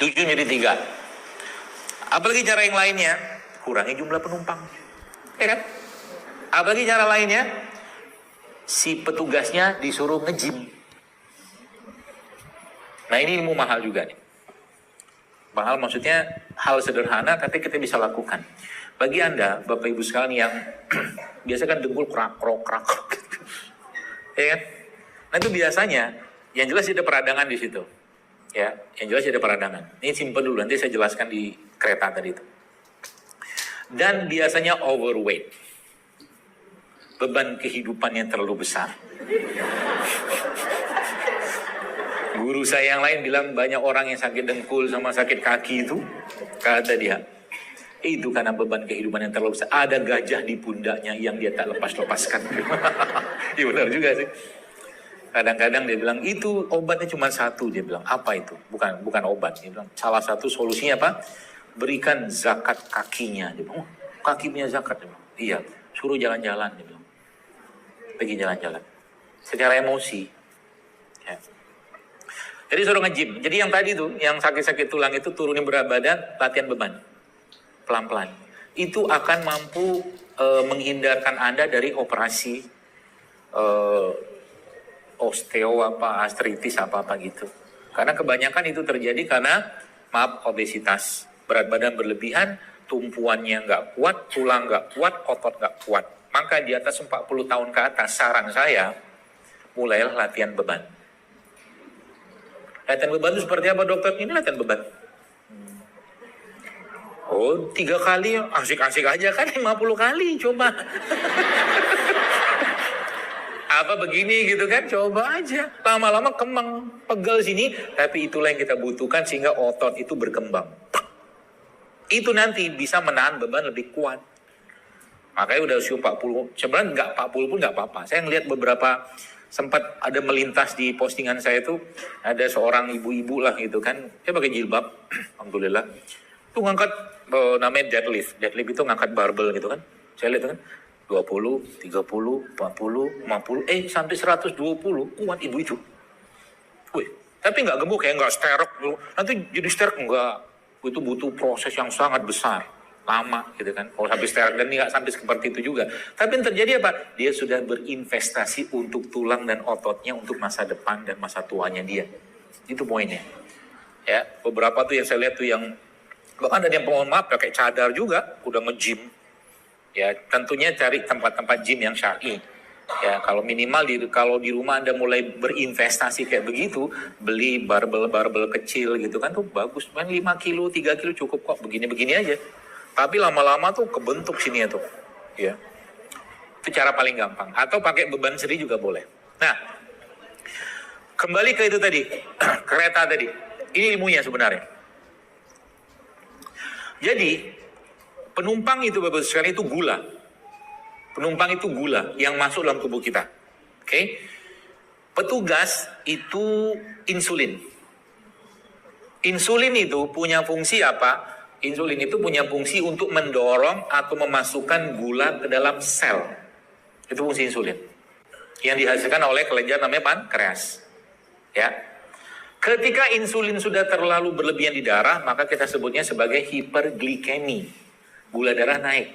7 jadi 3. Apalagi cara yang lainnya, kurangi jumlah penumpang. Ya kan? Apalagi cara lainnya, si petugasnya disuruh nge-gym. Nah ini ilmu mahal juga nih. Mahal maksudnya hal sederhana tapi kita bisa lakukan. Bagi Anda, Bapak Ibu sekalian yang biasa kan dengkul krak. Ya kan? Nah itu biasanya, yang jelas ada peradangan di situ. Ya, yang jelas ada peradangan. Ini simpen dulu, nanti saya jelaskan di kereta tadi itu. Dan biasanya overweight. Beban kehidupan yang terlalu besar. Guru saya yang lain bilang banyak orang yang sakit dengkul sama sakit kaki itu, kata dia, itu karena beban kehidupan yang terlalu besar. Ada gajah di pundaknya yang dia tak lepas-lepaskan. Iya benar juga sih. Kadang-kadang dia bilang, itu obatnya cuma satu. Dia bilang, apa itu? Bukan obat. Dia bilang, salah satu solusinya apa? Berikan zakat kakinya. Dia bilang, oh, kaki punya zakat. Dia bilang, iya, suruh jalan-jalan. Dia bilang, pergi jalan-jalan. Secara emosi. Ya. Jadi suruh nge-gym. Jadi yang tadi tuh, yang sakit-sakit tulang itu turunin berat badan, latihan beban. Pelan-pelan. Itu akan mampu menghindarkan Anda dari operasi osteo artritis apa gitu. Karena kebanyakan itu terjadi karena obesitas, berat badan berlebihan, tumpuannya nggak kuat, tulang nggak kuat, otot nggak kuat. Maka di atas 40 tahun ke atas, saran saya, mulailah latihan beban. Latihan beban itu seperti apa dokter? Ini latihan beban. Oh, 3 kali, asik-asik aja kan, 50 kali, coba. Apa begini gitu kan, coba aja. Lama-lama kemang, pegel sini, tapi itulah yang kita butuhkan sehingga otot itu berkembang. Itu nanti bisa menahan beban lebih kuat. Makanya udah usia 40, sebenarnya nggak 40 pun nggak apa-apa. Saya ngelihat beberapa, sempat ada melintas di postingan saya itu, ada seorang ibu-ibu lah gitu kan, dia pakai jilbab, alhamdulillah, itu ngangkat namanya deadlift. Deadlift itu ngangkat barbel gitu kan, saya lihat kan, 20, 30, 40, 50, sampai 120, kuat ibu itu. Wih, tapi nggak gemuk ya, nggak sterek dulu. Nanti jadi sterek nggak, itu butuh proses yang sangat besar, lama gitu kan. Kalau sampai sterek dan nggak sampai seperti itu juga. Tapi yang terjadi apa? Dia sudah berinvestasi untuk tulang dan ototnya untuk masa depan dan masa tuanya dia. Itu poinnya. Ya, beberapa tuh yang saya lihat tuh yang bahkan ada yang mohon maaf pakai cadar juga, udah nge-gym. Ya, tentunya cari tempat-tempat gym yang syar'i. Ya, kalau minimal kalau di rumah Anda mulai berinvestasi kayak begitu, beli barbel kecil gitu kan tuh bagus. Main 5 kilo, 3 kilo cukup kok, begini-begini aja. Tapi lama-lama tuh kebentuk sini tuh. Ya. Itu cara paling gampang. Atau pakai beban seri juga boleh. Nah, kembali ke itu tadi, kereta tadi. Ini ilmunya sebenarnya. Jadi, penumpang itu Bapak sekalian itu gula. Penumpang itu gula yang masuk dalam tubuh kita. Oke? Petugas itu insulin. Insulin itu punya fungsi apa? Insulin itu punya fungsi untuk mendorong atau memasukkan gula ke dalam sel. Itu fungsi insulin. Yang dihasilkan oleh kelenjar namanya pankreas. Ya. Ketika insulin sudah terlalu berlebihan di darah, maka kita sebutnya sebagai hiperglikemi. Gula darah naik.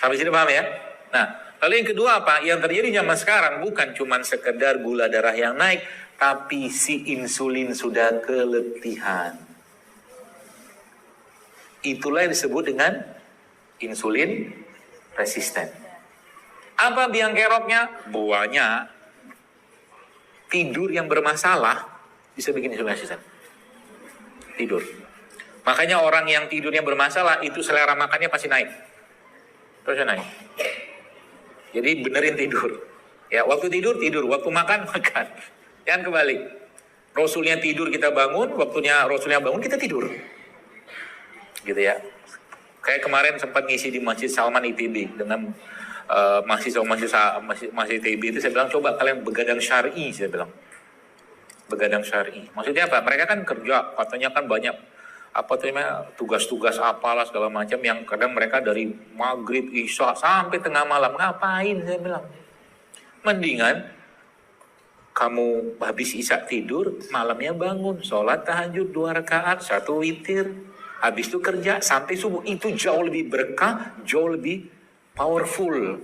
Sampai sini paham ya? Nah, lalu yang kedua apa? Yang terjadi zaman sekarang bukan cuma sekedar gula darah yang naik, tapi si insulin sudah keletihan. Itulah yang disebut dengan insulin resisten. Apa biang keroknya? Buahnya tidur yang bermasalah bisa bikin insulin resisten. Tidur. Makanya orang yang tidurnya bermasalah itu selera makannya pasti naik. Terus naik. Jadi benerin tidur. Ya, waktu tidur, waktu makan. Jangan kebalik. Rasulnya tidur kita bangun, waktunya Rasulnya bangun kita tidur. Gitu ya. Kayak kemarin sempat ngisi di Masjid Salman ITB dengan mahasiswa ITB itu saya bilang coba kalian begadang syar'i, saya bilang. Begadang syar'i. Maksudnya apa? Mereka kan kerja, katanya kan banyak tugas-tugas apalah segala macam yang kadang mereka dari maghrib, isya sampai tengah malam ngapain, saya bilang. Mendingan kamu habis isya tidur, malamnya bangun, sholat tahajud 2 rakaat, 1 witir, habis itu kerja sampai subuh, itu jauh lebih berkah, jauh lebih powerful,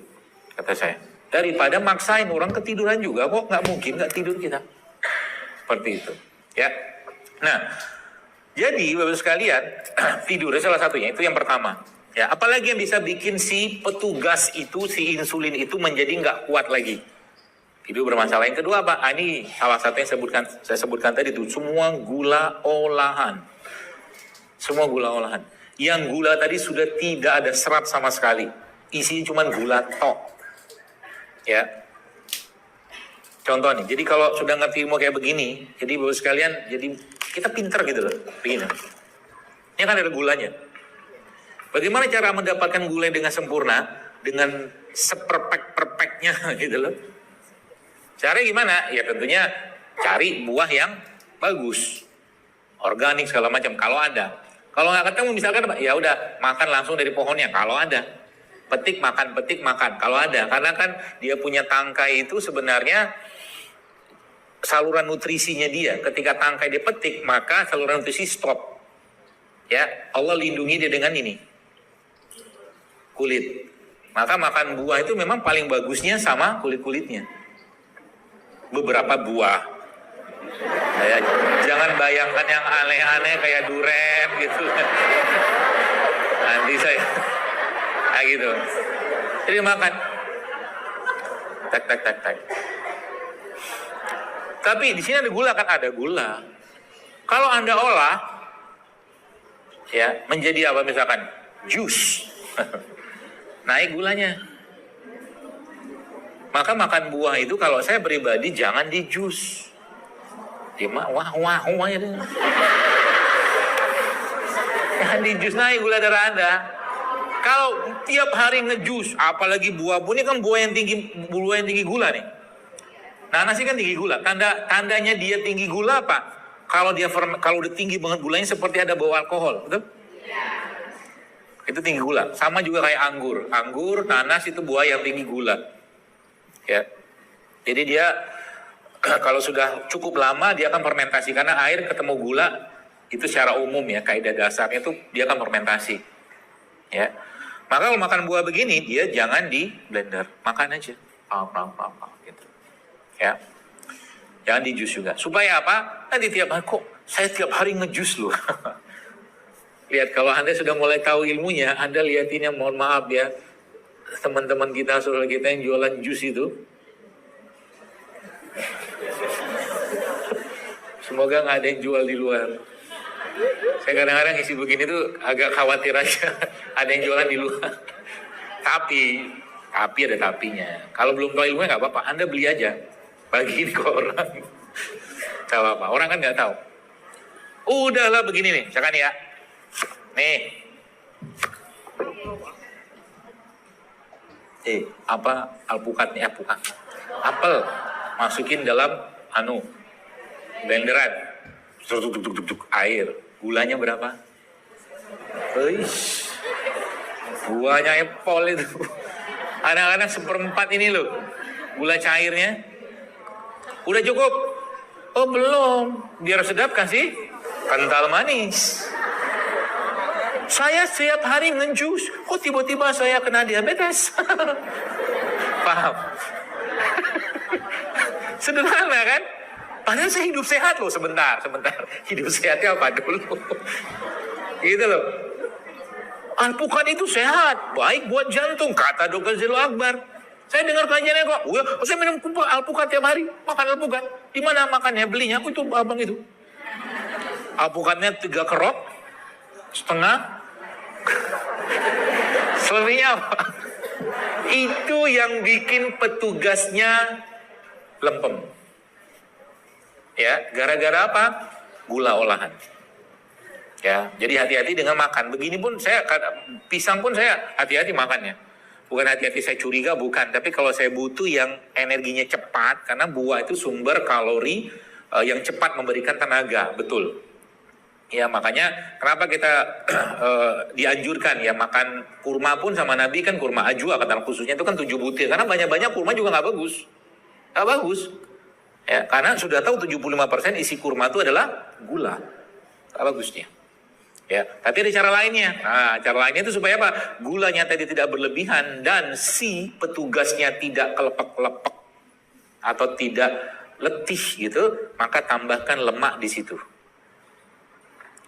kata saya. Daripada maksain orang ketiduran juga, kok nggak mungkin nggak tidur kita. Seperti itu, ya. Nah, jadi Bapak sekalian, tidurnya salah satunya, itu yang pertama. Ya, apalagi yang bisa bikin si petugas itu, si insulin itu menjadi nggak kuat lagi. Itu bermasalah. Yang kedua apa? Ini salah satu yang saya sebutkan tadi itu, semua gula olahan. Semua gula olahan. Yang gula tadi sudah tidak ada serat sama sekali. Isinya cuma gula tok. Ya. Contoh nih, jadi kalau sudah ngerti ilmu kayak begini, jadi Bapak sekalian, jadi kita pinter gitu loh. Begini. Ini kan ada gulanya. Bagaimana cara mendapatkan gula dengan sempurna? Dengan seperfect-perfectnya gitu loh. Cara gimana? Ya tentunya cari buah yang bagus, organik segala macam. Kalau ada, kalau nggak ketemu misalkan, ya udah makan langsung dari pohonnya. Kalau ada, petik makan. Kalau ada, karena kan dia punya tangkai itu sebenarnya saluran nutrisinya dia. Ketika tangkai dia petik, maka saluran nutrisi stop. Ya, Allah lindungi dia dengan ini, kulit. Maka makan buah itu memang paling bagusnya sama kulit-kulitnya. Beberapa buah. Ya, jangan bayangkan yang aneh-aneh kayak durian gitu. Nanti saya gitu. Jadi makan. Tak. Tapi di sini ada gula kan? Ada gula. Kalau Anda olah, ya menjadi apa misalkan? Jus. Naik gulanya. Maka makan buah itu kalau saya pribadi jangan di jus. Wah ya. Jangan di jus, naik gula darah Anda. Kalau tiap hari ngejus, apalagi buah ini kan buah yang tinggi gula nih. Nanas kan tinggi gula. Tandanya dia tinggi gula apa? Kalau udah tinggi banget gulanya seperti ada bau alkohol, betul? Itu tinggi gula. Sama juga kayak anggur. Anggur, nanas itu buah yang tinggi gula. Ya, jadi dia kalau sudah cukup lama dia akan fermentasi, karena air ketemu gula itu secara umum ya kaidah dasarnya itu dia akan fermentasi. Ya, maka kalau makan buah begini dia jangan di blender, makan aja, gitu. Ya, jangan di jus juga. Supaya apa? Nanti tiap hari kok saya tiap hari ngejus loh. Lihat kalau Anda sudah mulai tahu ilmunya, Anda lihatinnya, mohon maaf ya. Teman-teman kita, saudara kita yang jualan jus itu, semoga nggak ada yang jual di luar. Saya kadang-kadang isi begini tuh agak khawatir aja ada yang jualan di luar. Tapi ada tapinya. Kalau belum tahu ilmunya nggak apa-apa, Anda beli aja, bagiin ke orang. Gak apa-apa, orang kan nggak tahu. Udahlah begini nih, misalkan ya, nih. Alpukat nih, apel masukin dalam blenderan, air, gulanya berapa? Buahnya apel itu, kadang-kadang 1/4 ini loh, gula cairnya, udah cukup? Oh belum, biar sedap kasih kental manis. Saya setiap hari ngejus, kok tiba-tiba saya kena diabetes? Paham? Sederhana kan? Padahal saya hidup sehat loh, sebentar. Hidup sehatnya apa dulu? Gitu loh. Alpukat itu sehat, baik buat jantung, kata Dr. Zilul Akbar. Saya dengar kajiannya kok, saya minum alpukat tiap hari, makan alpukat. Di mana makannya? Belinya? Itu abang itu. Alpukatnya 3 kerok, setengah. Selebihnya apa? Itu yang bikin petugasnya lempem. Ya, gara-gara apa? Gula olahan. Ya, jadi hati-hati dengan makan. Begini pun pisang pun saya hati-hati makannya. Bukan hati-hati saya curiga, bukan. Tapi kalau saya butuh yang energinya cepat, karena buah itu sumber kalori yang cepat memberikan tenaga, betul. Ya makanya kenapa kita dianjurkan ya makan kurma pun sama Nabi kan kurma ajwa kata khususnya itu kan 7 butir, karena banyak-banyak kurma juga nggak bagus. Ya, karena sudah tahu 75% isi kurma itu adalah gula. Tak bagusnya. Ya, tapi ada cara lainnya. Nah, cara lainnya itu supaya apa? Gulanya tadi tidak berlebihan dan si petugasnya tidak kelepek-kelepek atau tidak letih gitu, maka tambahkan lemak di situ.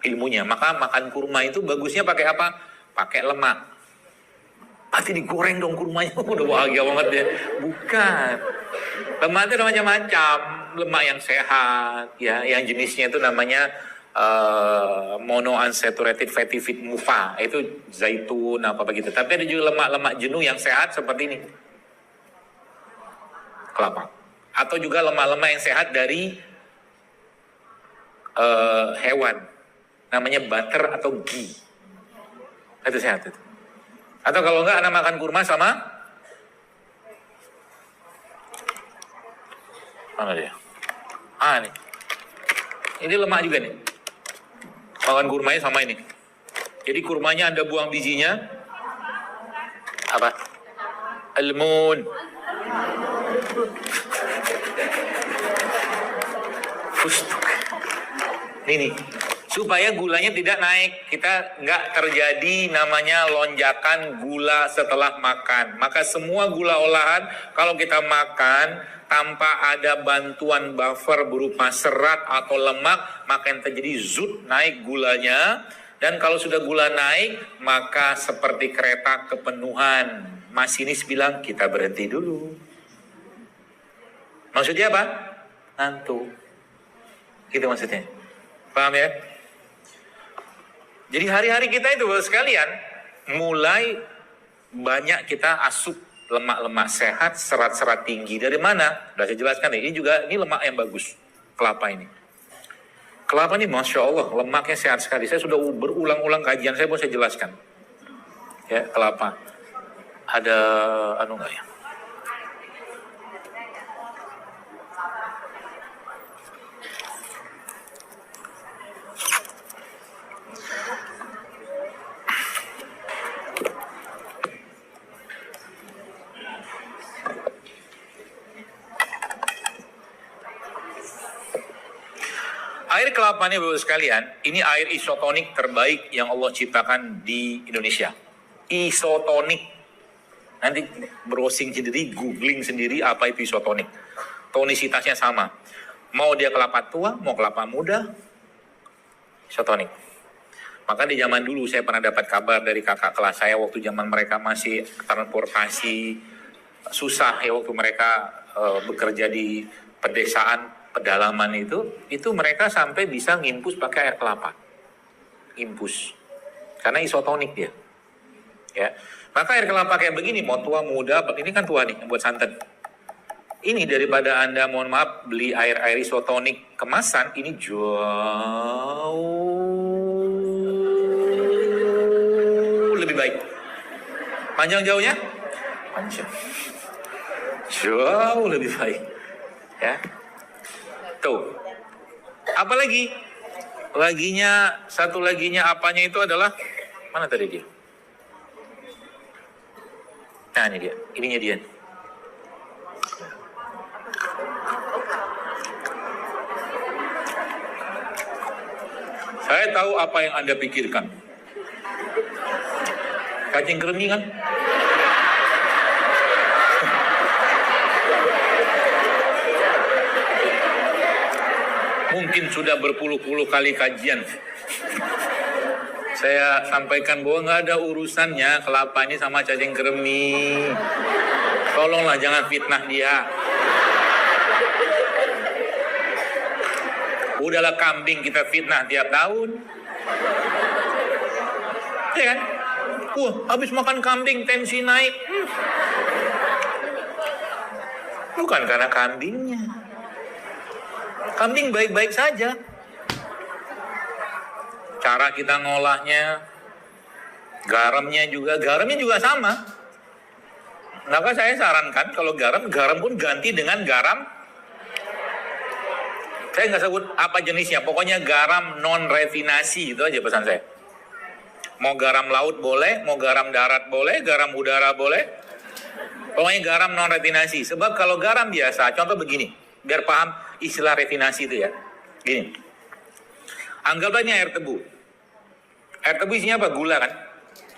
Ilmunya, maka makan kurma itu bagusnya pakai apa? Pakai lemak. Pasti digoreng dong kurmanya, udah bahagia banget ya. Bukan. Lemak itu ada macam-macam. Lemak yang sehat, ya, yang jenisnya itu namanya monounsaturated fatty acid MUFA. Itu zaitun apa begitu. Tapi ada juga lemak-lemak jenuh yang sehat seperti ini. Kelapa. Atau juga lemak-lemak yang sehat dari hewan. Namanya butter atau ghee. Itu sehat itu. Atau kalau enggak, Anda makan kurma sama mana dia? Nih. Ini lemak juga nih. Makan kurmanya sama ini. Jadi kurmanya Anda buang bijinya. Apa? Almond. Fustuk. Ini nih. Supaya gulanya tidak naik, kita nggak terjadi namanya lonjakan gula setelah makan. Maka semua gula olahan kalau kita makan tanpa ada bantuan buffer berupa serat atau lemak, maka yang terjadi zut naik gulanya. Dan kalau sudah gula naik, maka seperti kereta kepenuhan. Masinis bilang, kita berhenti dulu. Maksudnya apa? Ngantuk. Gitu maksudnya. Paham ya? Jadi hari-hari kita itu sekalian mulai banyak kita asup lemak-lemak sehat, serat-serat tinggi. Dari mana? Sudah saya jelaskan ini juga, ini lemak yang bagus. Kelapa ini. Kelapa ini Masya Allah, lemaknya sehat sekali. Saya sudah berulang-ulang kajian, saya mau saya jelaskan. Ya, kelapa. Ada, enggak ya? Air kelapa ini Bapak sekalian, ini air isotonik terbaik yang Allah ciptakan di Indonesia. Isotonik. Nanti browsing sendiri, googling sendiri apa itu isotonik. Tonisitasnya sama. Mau dia kelapa tua, mau kelapa muda, isotonik. Maka di zaman dulu saya pernah dapat kabar dari kakak kelas saya waktu zaman mereka masih transportasi susah ya, waktu mereka bekerja di pedesaan, pedalaman itu mereka sampai bisa ngimpus pakai air kelapa. Impus. Karena isotonik dia. Ya. Maka air kelapa kayak begini, mau tua muda, ini kan tua nih buat santan. Ini daripada Anda mohon maaf beli air isotonik kemasan, ini jauh lebih baik. Panjang jauhnya? Panjang. Jauh lebih baik. Ya. Tuh. Apalagi? Satu laginya apanya itu adalah, mana tadi dia? Nah ini dia, ininya dia. Saya tahu apa yang Anda pikirkan. Cacing kremi kan? Mungkin sudah berpuluh-puluh kali kajian saya sampaikan bahwa nggak ada urusannya kelapa ini sama cacing kremi. Tolonglah jangan fitnah dia. Udahlah kambing kita fitnah tiap tahun. Ya kan? Habis makan kambing tensi naik. Bukan karena kambingnya. Kambing baik-baik saja. Cara kita ngolahnya, garamnya juga sama. Maka saya sarankan kalau garam pun ganti dengan garam. Saya nggak sebut apa jenisnya, pokoknya garam non-refinasi, itu aja pesan saya. Mau garam laut boleh, mau garam darat boleh, garam udara boleh. Pokoknya garam non-refinasi. Sebab kalau garam biasa, contoh begini, biar paham istilah refinasi itu ya. Gini, anggaplah ini air tebu. Air tebu isinya apa? Gula kan?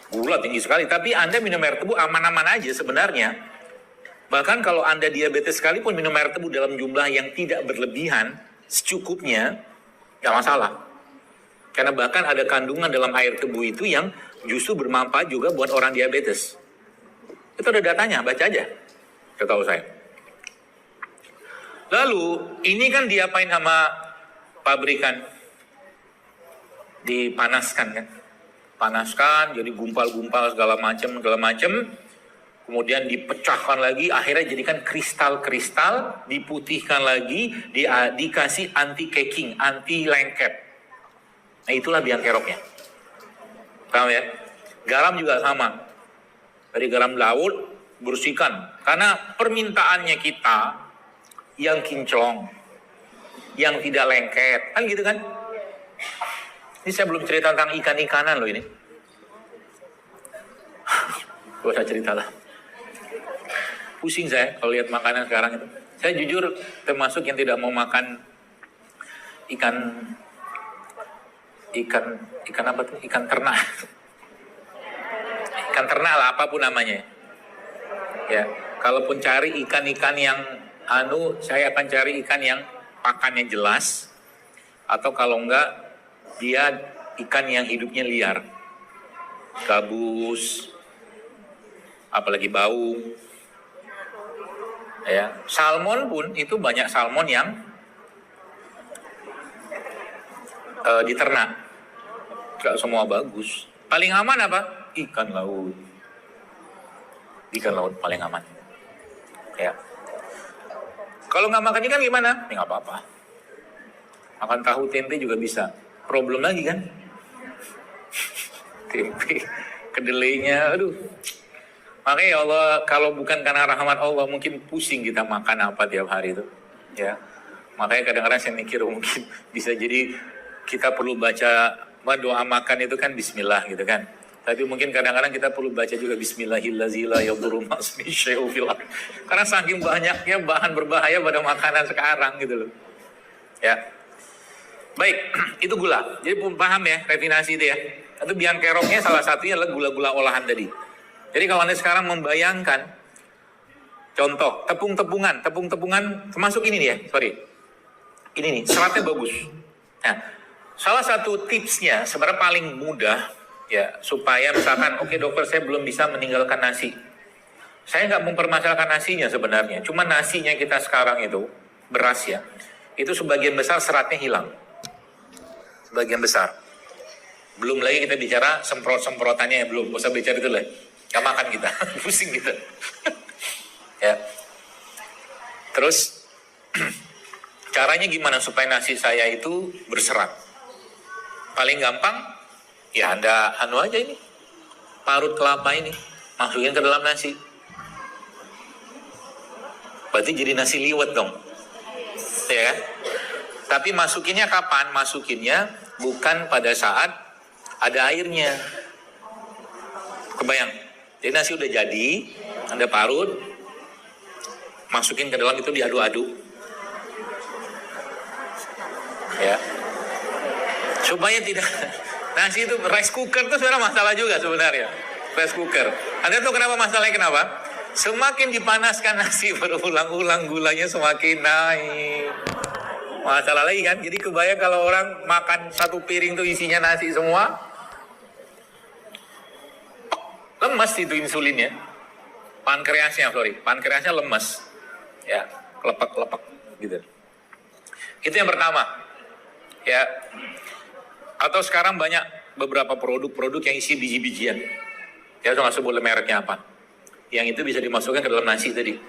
Gula tinggi sekali, tapi Anda minum air tebu aman-aman aja sebenarnya. Bahkan kalau Anda diabetes sekalipun minum air tebu dalam jumlah yang tidak berlebihan, secukupnya, nggak masalah. Karena bahkan ada kandungan dalam air tebu itu yang justru bermanfaat juga buat orang diabetes. Itu ada datanya, baca aja. Setahu saya. Lalu, ini kan diapain sama pabrikan? Dipanaskan kan? Panaskan, jadi gumpal-gumpal segala macam. Kemudian dipecahkan lagi, akhirnya jadikan kristal-kristal, diputihkan lagi, dikasih anti-caking, anti-lengket. Nah itulah biang keroknya. Paham ya? Garam juga sama. Dari garam laut, bersihkan. Karena permintaannya kita yang kinclong, yang tidak lengket. Kan gitu kan? Ini saya belum cerita tentang ikan-ikanan loh ini. Gak usah cerita lah. Pusing saya kalau lihat makanan sekarang itu. Saya jujur termasuk yang tidak mau makan ikan apa tuh? Ikan ternak. Ikan ternak lah apapun namanya. Ya, kalaupun cari ikan-ikan yang saya akan cari ikan yang pakannya jelas, atau kalau enggak dia ikan yang hidupnya liar. Gabus, apalagi baung. Ya, salmon pun itu banyak salmon yang diternak. Gak semua bagus. Paling aman apa? Ikan laut. Ikan laut paling aman. Ya. Kalau nggak makan ikan gimana? Ya nggak apa-apa. Makan tahu tempe juga bisa. Problem lagi kan? Tempe, kedelainya, aduh. Makanya ya Allah, kalau bukan karena rahmat Allah, mungkin pusing kita makan apa tiap hari itu. Ya. Makanya kadang-kadang saya mikir mungkin bisa jadi kita perlu baca doa makan itu kan bismillah gitu kan. Tapi mungkin kadang-kadang kita perlu baca juga bismillahirrahmanirrahim. Karena saking banyaknya bahan berbahaya pada makanan sekarang gitu loh. Ya. Baik, itu gula. Jadi paham ya refinasi itu ya. Itu biang keroknya salah satunya adalah gula-gula olahan tadi. Jadi kalau Anda sekarang membayangkan contoh tepung-tepungan termasuk ini nih ya, sorry. Ini nih, seratnya bagus. Nah, salah satu tipsnya sebenarnya paling mudah ya, supaya misalkan oke, dokter saya belum bisa meninggalkan nasi. Saya nggak mempermasalahkan nasinya sebenarnya, cuma nasinya kita sekarang itu beras ya, itu sebagian besar seratnya hilang. Sebagian besar. Belum lagi kita bicara semprot-semprotannya ya, belum usah bicara itu lah. Gak makan kita, pusing gitu. Ya. Terus caranya gimana supaya nasi saya itu berserat? Paling gampang, ya Anda aja ini, parut kelapa ini, masukin ke dalam nasi. Berarti jadi nasi liwet dong, ya kan? Tapi masukinnya kapan? Masukinnya bukan pada saat ada airnya. Kebayang? Jadi nasi udah jadi, Anda parut, masukin ke dalam itu diaduk-aduk. Ya. Supaya tidak, nasi itu rice cooker itu sebenarnya masalah juga sebenarnya. Rice cooker. Anda tahu kenapa masalahnya kenapa? Semakin dipanaskan nasi berulang-ulang gulanya semakin naik. Masalah lagi kan? Jadi kebayang kalau orang makan satu piring tuh isinya nasi semua. Lemes itu insulinnya. Pankreasnya lemes. Ya, kelepek-kelepek gitu. Itu yang pertama. Ya. Atau sekarang banyak beberapa produk-produk yang isi biji-bijian. Ya, saya nggak sebut mereknya apa. Yang itu bisa dimasukkan ke dalam nasi tadi.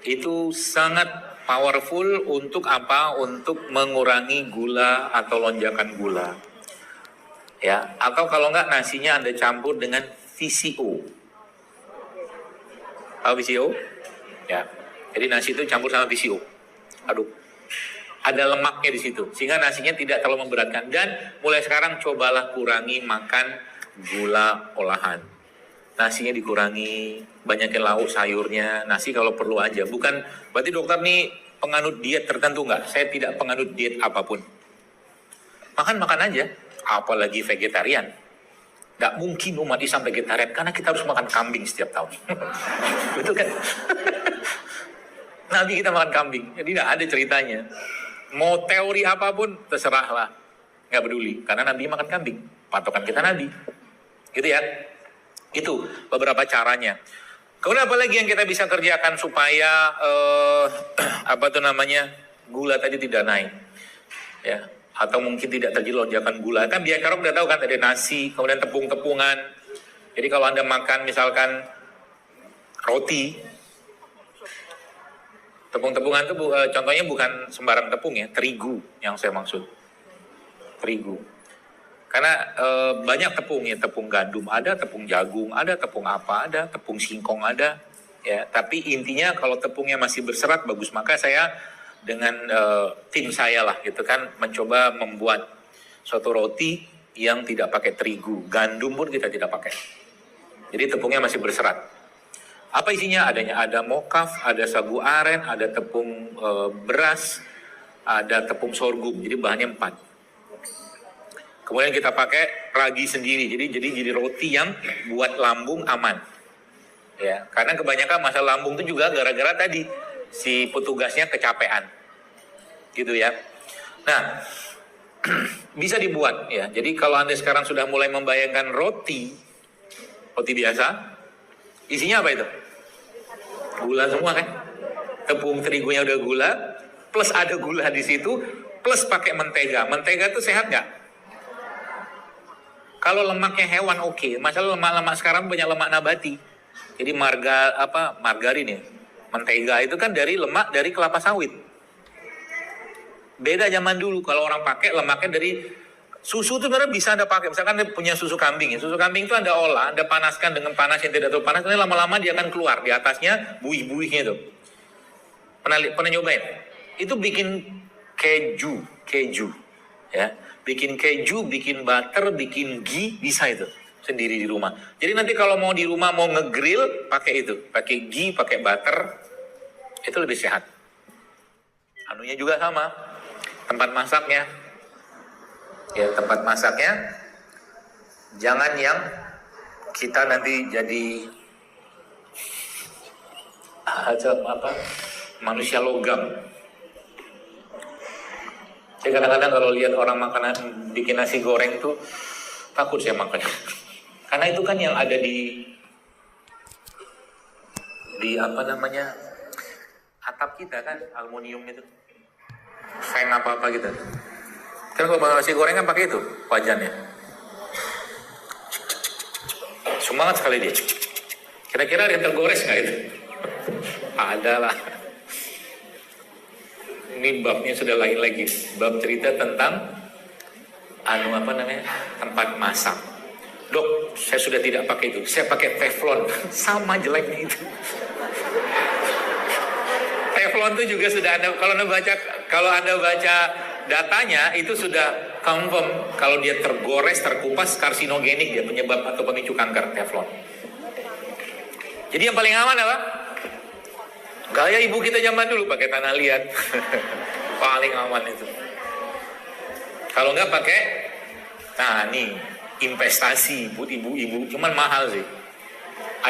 Itu sangat powerful untuk apa? Untuk mengurangi gula atau lonjakan gula. Ya, atau kalau nggak nasinya Anda campur dengan VCO. Tahu VCO? Ya. Jadi nasi itu campur sama VCO. Aduh. Ada lemaknya di situ, sehingga nasinya tidak terlalu memberatkan. Dan mulai sekarang cobalah kurangi makan gula olahan. Nasinya dikurangi, banyakin lauk sayurnya, nasi kalau perlu aja. Bukan berarti dokter nih penganut diet tertentu nggak? Saya tidak penganut diet apapun. Makan aja, apalagi vegetarian. Nggak mungkin umat Islam vegetarian, karena kita harus makan kambing setiap tahun. Betul kan? Nabi kita makan kambing, jadi nggak ada ceritanya. Mau teori apapun, terserahlah. Nggak peduli, karena Nabi makan kambing. Patokan kita Nabi. Gitu ya. Itu beberapa caranya. Kemudian apa lagi yang kita bisa kerjakan supaya gula tadi tidak naik, ya, atau mungkin tidak terjadi lonjakan gula. Kan biaya karok udah tahu kan, ada nasi, kemudian tepung-tepungan. Jadi kalau Anda makan misalkan roti, tepung-tepungan itu contohnya bukan sembarang tepung ya, terigu yang saya maksud, terigu. Karena banyak tepung ya, tepung gandum ada, tepung jagung ada, tepung apa ada, tepung singkong ada, ya. Tapi intinya kalau tepungnya masih berserat bagus, maka saya dengan tim saya lah gitu kan mencoba membuat suatu roti yang tidak pakai terigu, gandum pun kita tidak pakai. Jadi tepungnya masih berserat. Apa isinya? Ada mokaf, ada sagu aren, ada tepung beras, ada tepung sorghum. Jadi bahannya 4. Kemudian kita pakai ragi sendiri, jadi roti yang buat lambung aman, ya. Karena kebanyakan masalah lambung itu juga gara-gara tadi si petugasnya kecapean, gitu ya. Nah, bisa dibuat, ya. Jadi kalau Anda sekarang sudah mulai membayangkan roti biasa, isinya apa itu? Gula semua kan? Tepung terigunya udah gula, plus ada gula di situ, plus pakai mentega. Mentega itu sehat nggak? Kalau lemaknya hewan oke. Masalah lemak-lemak sekarang banyak lemak nabati. Jadi margarin ya. Mentega itu kan dari lemak dari kelapa sawit. Beda zaman dulu, kalau orang pakai lemaknya dari susu itu sebenarnya bisa Anda pakai. Misalkan Anda punya susu kambing ya. Susu kambing itu Anda olah, Anda panaskan dengan panas yang tidak terlalu panas, nanti lama-lama dia akan keluar di atasnya buih-buihnya itu. Pernah nyobain? Itu bikin keju ya. Bikin keju, bikin butter, bikin ghee, bisa itu sendiri di rumah. Jadi nanti kalau mau di rumah mau ngegrill, pakai itu, pakai ghee, pakai butter, itu lebih sehat. Anunya juga sama, tempat masaknya, ya tempat masaknya, jangan yang kita nanti jadi manusia logam. Saya kadang-kadang kalau lihat orang makanan bikin nasi goreng itu takut saya makan. Karena itu kan yang ada di atap kita kan, aluminium itu, feng apa gitu. Kan kalau nasi goreng kan pakai itu wajannya. Semangat sekali dia. Kira-kira ada yang tergores nggak itu? Ada lah. Ini babnya sudah lain lagi. Bab cerita tentang tempat masak. Dok, saya sudah tidak pakai itu. Saya pakai teflon. Sama jeleknya itu. Teflon itu juga sudah ada. Kalau Anda baca datanya itu sudah confirm kalau dia tergores, terkupas, karsinogenik, dia penyebab atau pemicu kanker, teflon. Jadi yang paling aman apa? Gaya ibu kita zaman dulu pakai tanah liat. Paling aman itu. Kalau nggak pakai, nah nih investasi buat ibu-ibu, cuman mahal sih.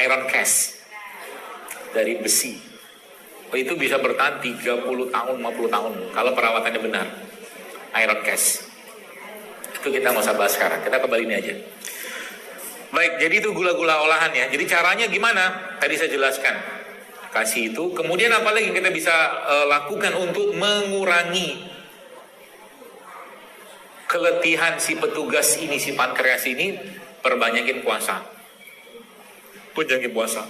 Iron cast dari besi. Itu bisa bertahan 30 tahun, 50 tahun kalau perawatannya benar. Iron cast. Itu kita nggak usah bahas sekarang. Kita kembali ini aja. Baik, jadi itu gula-gula olahan ya. Jadi caranya gimana? Tadi saya jelaskan. Kasih itu. Kemudian apa lagi yang kita bisa lakukan untuk mengurangi keletihan si petugas ini, si pankreas ini? Perbanyakin puasa. Perbanyakin puasa.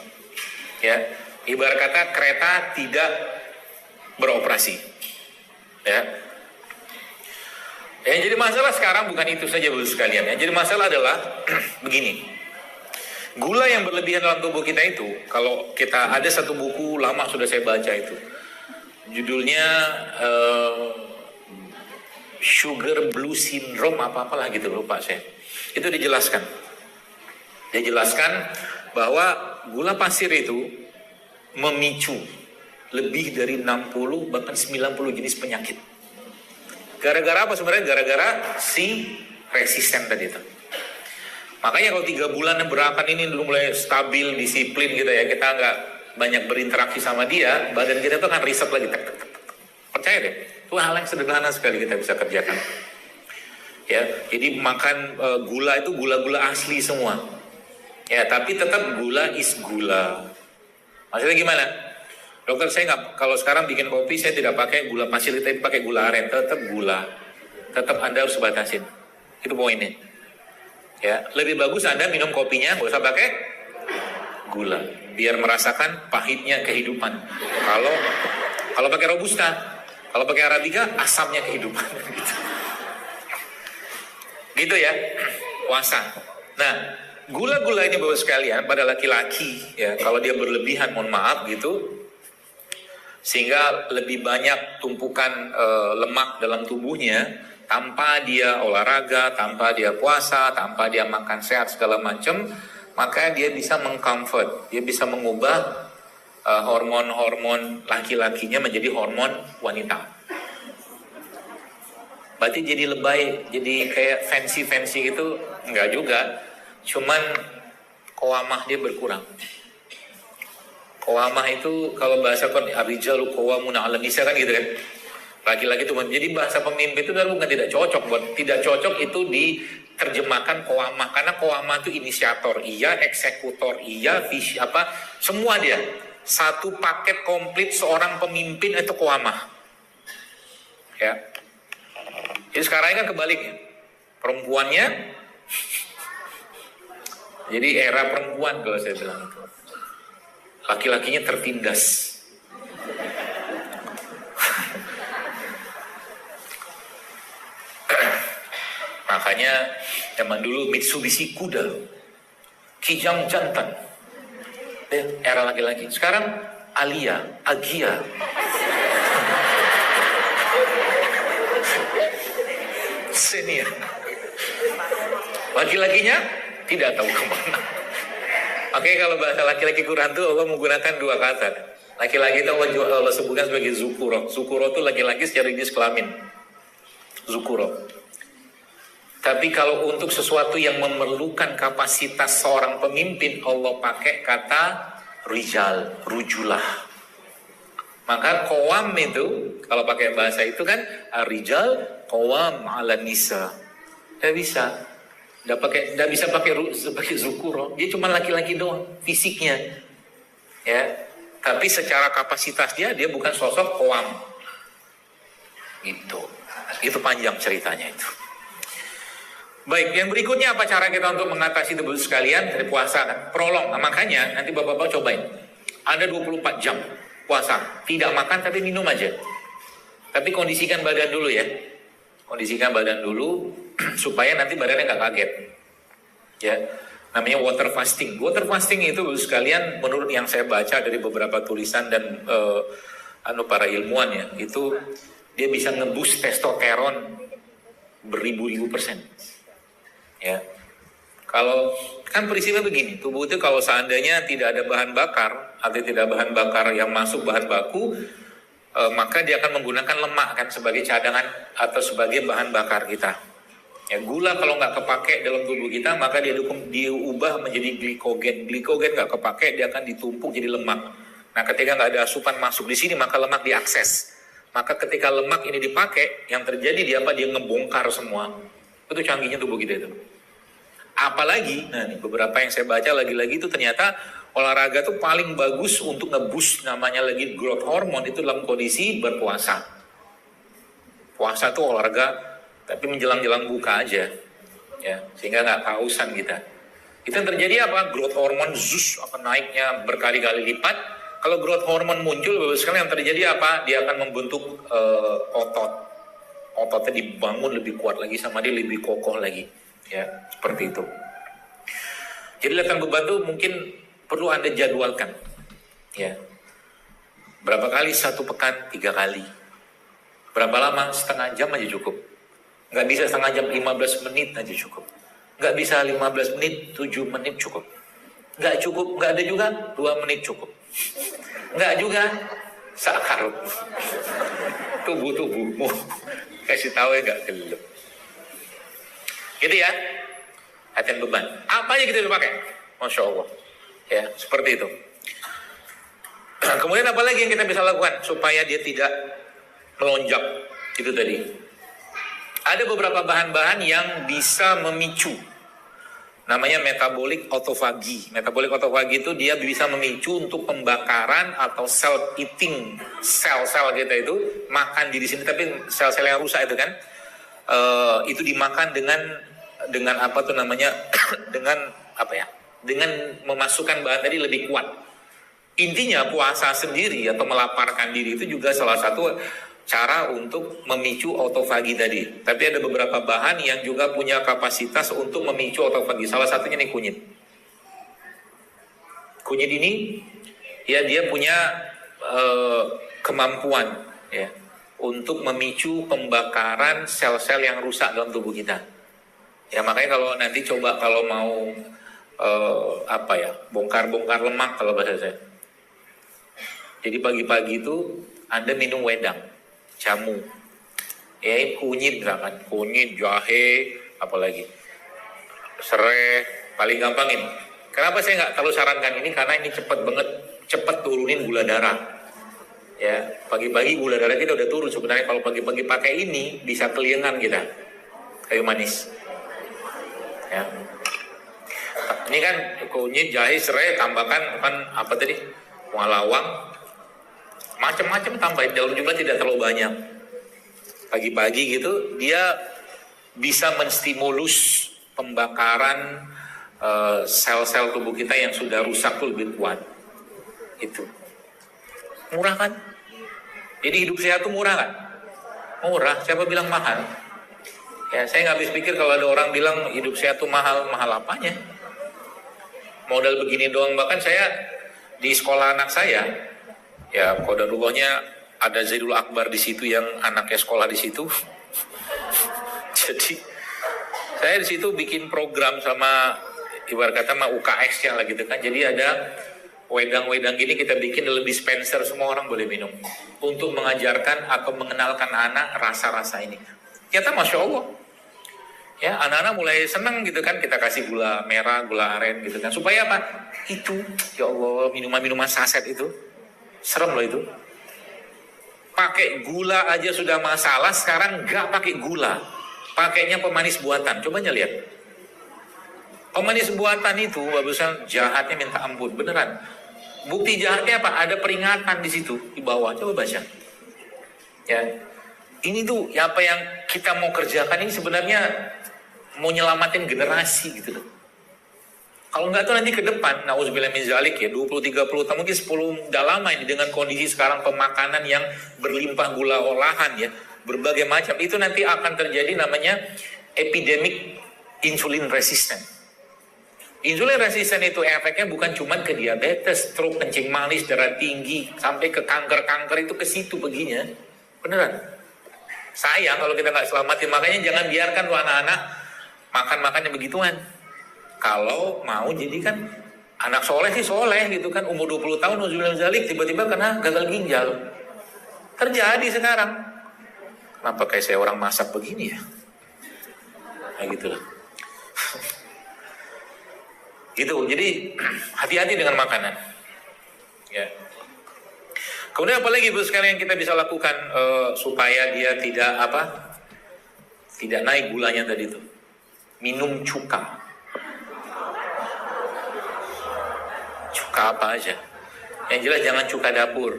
Ya, ibarat kata kereta tidak beroperasi. Ya. Yang jadi masalah sekarang bukan itu saja Bapak sekalian. Yang jadi masalah adalah begini. Gula yang berlebihan dalam tubuh kita itu, kalau kita ada satu buku lama sudah saya baca itu, judulnya Sugar Blue Syndrome apa-apalah gitu, lupa saya. Itu dijelaskan. Dia jelaskan bahwa gula pasir itu memicu lebih dari 60 bahkan 90 jenis penyakit. Gara-gara apa sebenarnya? Gara-gara si resisten tadi itu. Makanya kalau 3 bulan berakan ini dulu mulai stabil, disiplin gitu ya, kita nggak banyak berinteraksi sama dia, badan kita tuh akan reset lagi. Percaya deh, itu hal yang sederhana sekali kita bisa kerjakan. Ya, jadi makan gula itu gula-gula asli semua. Ya, tapi tetap gula is gula. Maksudnya gimana? Dokter, saya nggak, kalau sekarang bikin kopi saya tidak pakai gula pasir, tapi pakai gula aren, tetap gula. Tetap Anda harus batasin. Itu poinnya. Ya, lebih bagus Anda minum kopinya nggak usah pakai gula, biar merasakan pahitnya kehidupan. Kalau pakai robusta, kalau pakai arabica, asamnya kehidupan. Gitu ya, puasa. Nah, gula-gula ini Bapak sekalian pada laki-laki ya, kalau dia berlebihan, mohon maaf gitu, sehingga lebih banyak tumpukan lemak dalam tubuhnya tanpa dia olahraga, tanpa dia puasa, tanpa dia makan sehat segala macam, maka dia bisa mengcomfort, dia bisa mengubah hormon-hormon laki-lakinya menjadi hormon wanita. Berarti jadi lebay, jadi kayak fancy gitu, enggak juga. Cuman qawamah dia berkurang. Qawamah itu kalau bahasa ar-rijalu qawwamuna 'alan nisa kan gitu kan. Laki-laki itu jadi bahasa pemimpin itu bukan tidak cocok, tidak cocok itu diterjemahkan qawamah, karena qawamah itu inisiator, iya, eksekutor, iya, visi apa, semua dia. Satu paket komplit seorang pemimpin itu qawamah. Ya. Jadi sekarang ini kan kebaliknya. Perempuannya jadi era perempuan kalau saya bilang itu. Laki-lakinya tertindas. Makanya zaman dulu Mitsubishi kuda, Kijang jantan, era laki-laki. Sekarang Agia. Senior. Laki-lakinya tidak tahu kemana. Oke, kalau bahasa laki-laki Quran itu Allah menggunakan 2 kata. Laki-laki itu Allah sebutkan sebagai zukuro. Zukuro itu laki-laki secara jenis kelamin. Zukuro. Tapi kalau untuk sesuatu yang memerlukan kapasitas seorang pemimpin, Allah pakai kata rijal, rujulah. Maka qawam itu, kalau pakai bahasa itu kan, rijal qawam 'alan nisa. Tidak bisa. Tidak bisa pakai zukuro. Dia cuma laki-laki doang, fisiknya. Ya. Tapi secara kapasitas dia bukan sosok qawam. Gitu. Itu panjang ceritanya itu. Baik, yang berikutnya apa cara kita untuk mengatasi itu sekalian dari puasa kan? Prolong. Nah, makanya nanti Bapak-bapak cobain. Ada 24 jam puasa, tidak makan tapi minum aja. Tapi kondisikan badan dulu ya. Kondisikan badan dulu supaya nanti badannya nggak kaget. Ya. Namanya water fasting. Water fasting itu sekalian menurut yang saya baca dari beberapa tulisan dan para ilmuwan ya, itu dia bisa nge-boost testosteron beribu-ribu %. Ya, kalau kan prinsipnya begini, tubuh itu kalau seandainya tidak ada bahan bakar atau tidak bahan bakar yang masuk bahan baku, maka dia akan menggunakan lemak kan sebagai cadangan atau sebagai bahan bakar kita. Ya, gula kalau nggak kepake dalam tubuh kita, maka dia diubah menjadi glikogen. Glikogen nggak kepake, dia akan ditumpuk jadi lemak. Nah, ketika nggak ada asupan masuk di sini, maka lemak diakses. Maka ketika lemak ini dipakai, yang terjadi dia ngebongkar semua. Itu canggihnya tubuh kita itu. Apalagi, nah nih, beberapa yang saya baca lagi-lagi itu ternyata olahraga itu paling bagus untuk nge-boost namanya lagi growth hormone itu dalam kondisi berpuasa. Puasa tuh olahraga, tapi menjelang-jelang buka aja, ya sehingga nggak kehausan kita. Itu yang terjadi apa? Growth hormone akan naiknya berkali-kali lipat. Kalau growth hormone muncul, bagus sekali yang terjadi apa? Dia akan membentuk otot. Ototnya dibangun lebih kuat lagi sama dia lebih kokoh lagi, ya seperti itu. Jadi latihan beban itu mungkin perlu Anda jadwalkan, ya. Berapa kali? 1 pekan, 3 kali. Berapa lama? Setengah jam aja cukup. Nggak bisa setengah jam, 15 menit aja cukup. Nggak bisa 15 menit, 7 menit cukup. Nggak cukup, nggak ada juga 2 menit cukup. Nggak juga Sakarut. Tubuh-tubuhmu. Kasih tahu ya nggak gelap. Gitu ya. Latihan beban. Apa aja kita dipakai? Masya Allah. Ya, seperti itu. Kemudian apa lagi yang kita bisa lakukan supaya dia tidak melonjak? Itu tadi. Ada beberapa bahan-bahan yang bisa memicu. Namanya metabolic autophagy. Metabolic autophagy itu dia bisa memicu untuk pembakaran atau cell eating. Sel-sel kita itu makan di sini, tapi sel-sel yang rusak itu kan, itu dimakan dengan apa tuh namanya, dengan apa ya? Dengan memasukkan bahan tadi lebih kuat. Intinya puasa sendiri atau melaparkan diri itu juga salah satu cara untuk memicu autofagi tadi. Tapi ada beberapa bahan yang juga punya kapasitas untuk memicu autofagi. Salah satunya nih kunyit. Kunyit ini ya dia punya kemampuan ya untuk memicu pembakaran sel-sel yang rusak dalam tubuh kita. Ya makanya kalau nanti coba kalau mau bongkar-bongkar lemak kalau bahasa saya. Jadi pagi-pagi itu Anda minum wedang, jamu, ya kunyit misalkan, kunyit, jahe, apalagi serai, paling gampang ini. Kenapa saya nggak terlalu sarankan ini? Karena ini cepat turunin gula darah. Ya, pagi-pagi gula darah kita udah turun sebenarnya. Kalau pagi-pagi pakai ini bisa keliengan kita, kayu manis. Ya. Ini kan kunyit, jahe, serai, tambahkan kan apa tadi? Lawang, macam-macam tambahin dalam jumlah tidak terlalu banyak. Pagi-pagi gitu dia bisa menstimulus pembakaran sel-sel tubuh kita yang sudah rusak tuh lebih kuat. Itu murah kan? Jadi hidup sehat tuh murah kan? Murah. Siapa bilang mahal? Ya saya nggak habis pikir kalau ada orang bilang hidup sehat tuh mahal. Mahal apanya? Modal begini doang. Bahkan saya di sekolah anak saya, ya qadarullah-nya ada Zaidul Akbar di situ yang anaknya sekolah di situ. Jadi saya di situ bikin program sama ibarat kata sama UKS-nya lah gitu kan. Jadi ada wedang-wedang gini kita bikin dalam dispenser, semua orang boleh minum. Untuk mengajarkan atau mengenalkan anak rasa-rasa ini. Ternyata Masya Allah. Ya anak-anak mulai senang gitu kan, kita kasih gula merah, gula aren gitu kan. Supaya apa? Itu, ya Allah, minuman-minuman saset itu. Serem loh itu. Pakai gula aja sudah masalah, sekarang nggak pakai gula. Pakainya pemanis buatan. Coba aja lihat. Pemanis buatan itu, bagusan jahatnya minta ampun, beneran. Bukti jahatnya apa? Ada peringatan di situ, di bawah. Coba baca. Ya, ini tuh apa yang kita mau kerjakan ini sebenarnya mau nyelamatin generasi gitu loh. Kalau nggak tuh nanti ke depan, nauzubillah min zalik ya, 20-30 tahun, mungkin 10 udah lama ini dengan kondisi sekarang pemakanan yang berlimpah gula olahan ya, berbagai macam, itu nanti akan terjadi namanya epidemic insulin resistant. Insulin resistant itu efeknya bukan cuma ke diabetes, stroke, kencing manis, darah tinggi, sampai ke kanker-kanker itu ke situ beginya. Beneran. Sayang kalau kita nggak selamatin, makanya jangan biarkan tuh anak-anak makan-makannya begituan. Kalau mau jadi kan anak soleh sih soleh gitu kan, umur 20 tahun zalik tiba-tiba kena gagal ginjal. Terjadi sekarang. Kenapa kayak saya orang masak begini ya? Kayak gitu lah. Gitu, jadi hati-hati dengan makanan. Ya. Kemudian apalagi Bu sekalian yang kita bisa lakukan supaya dia tidak naik gulanya tadi itu. Minum cuka. Cuka apa aja. Yang jelas jangan cuka dapur.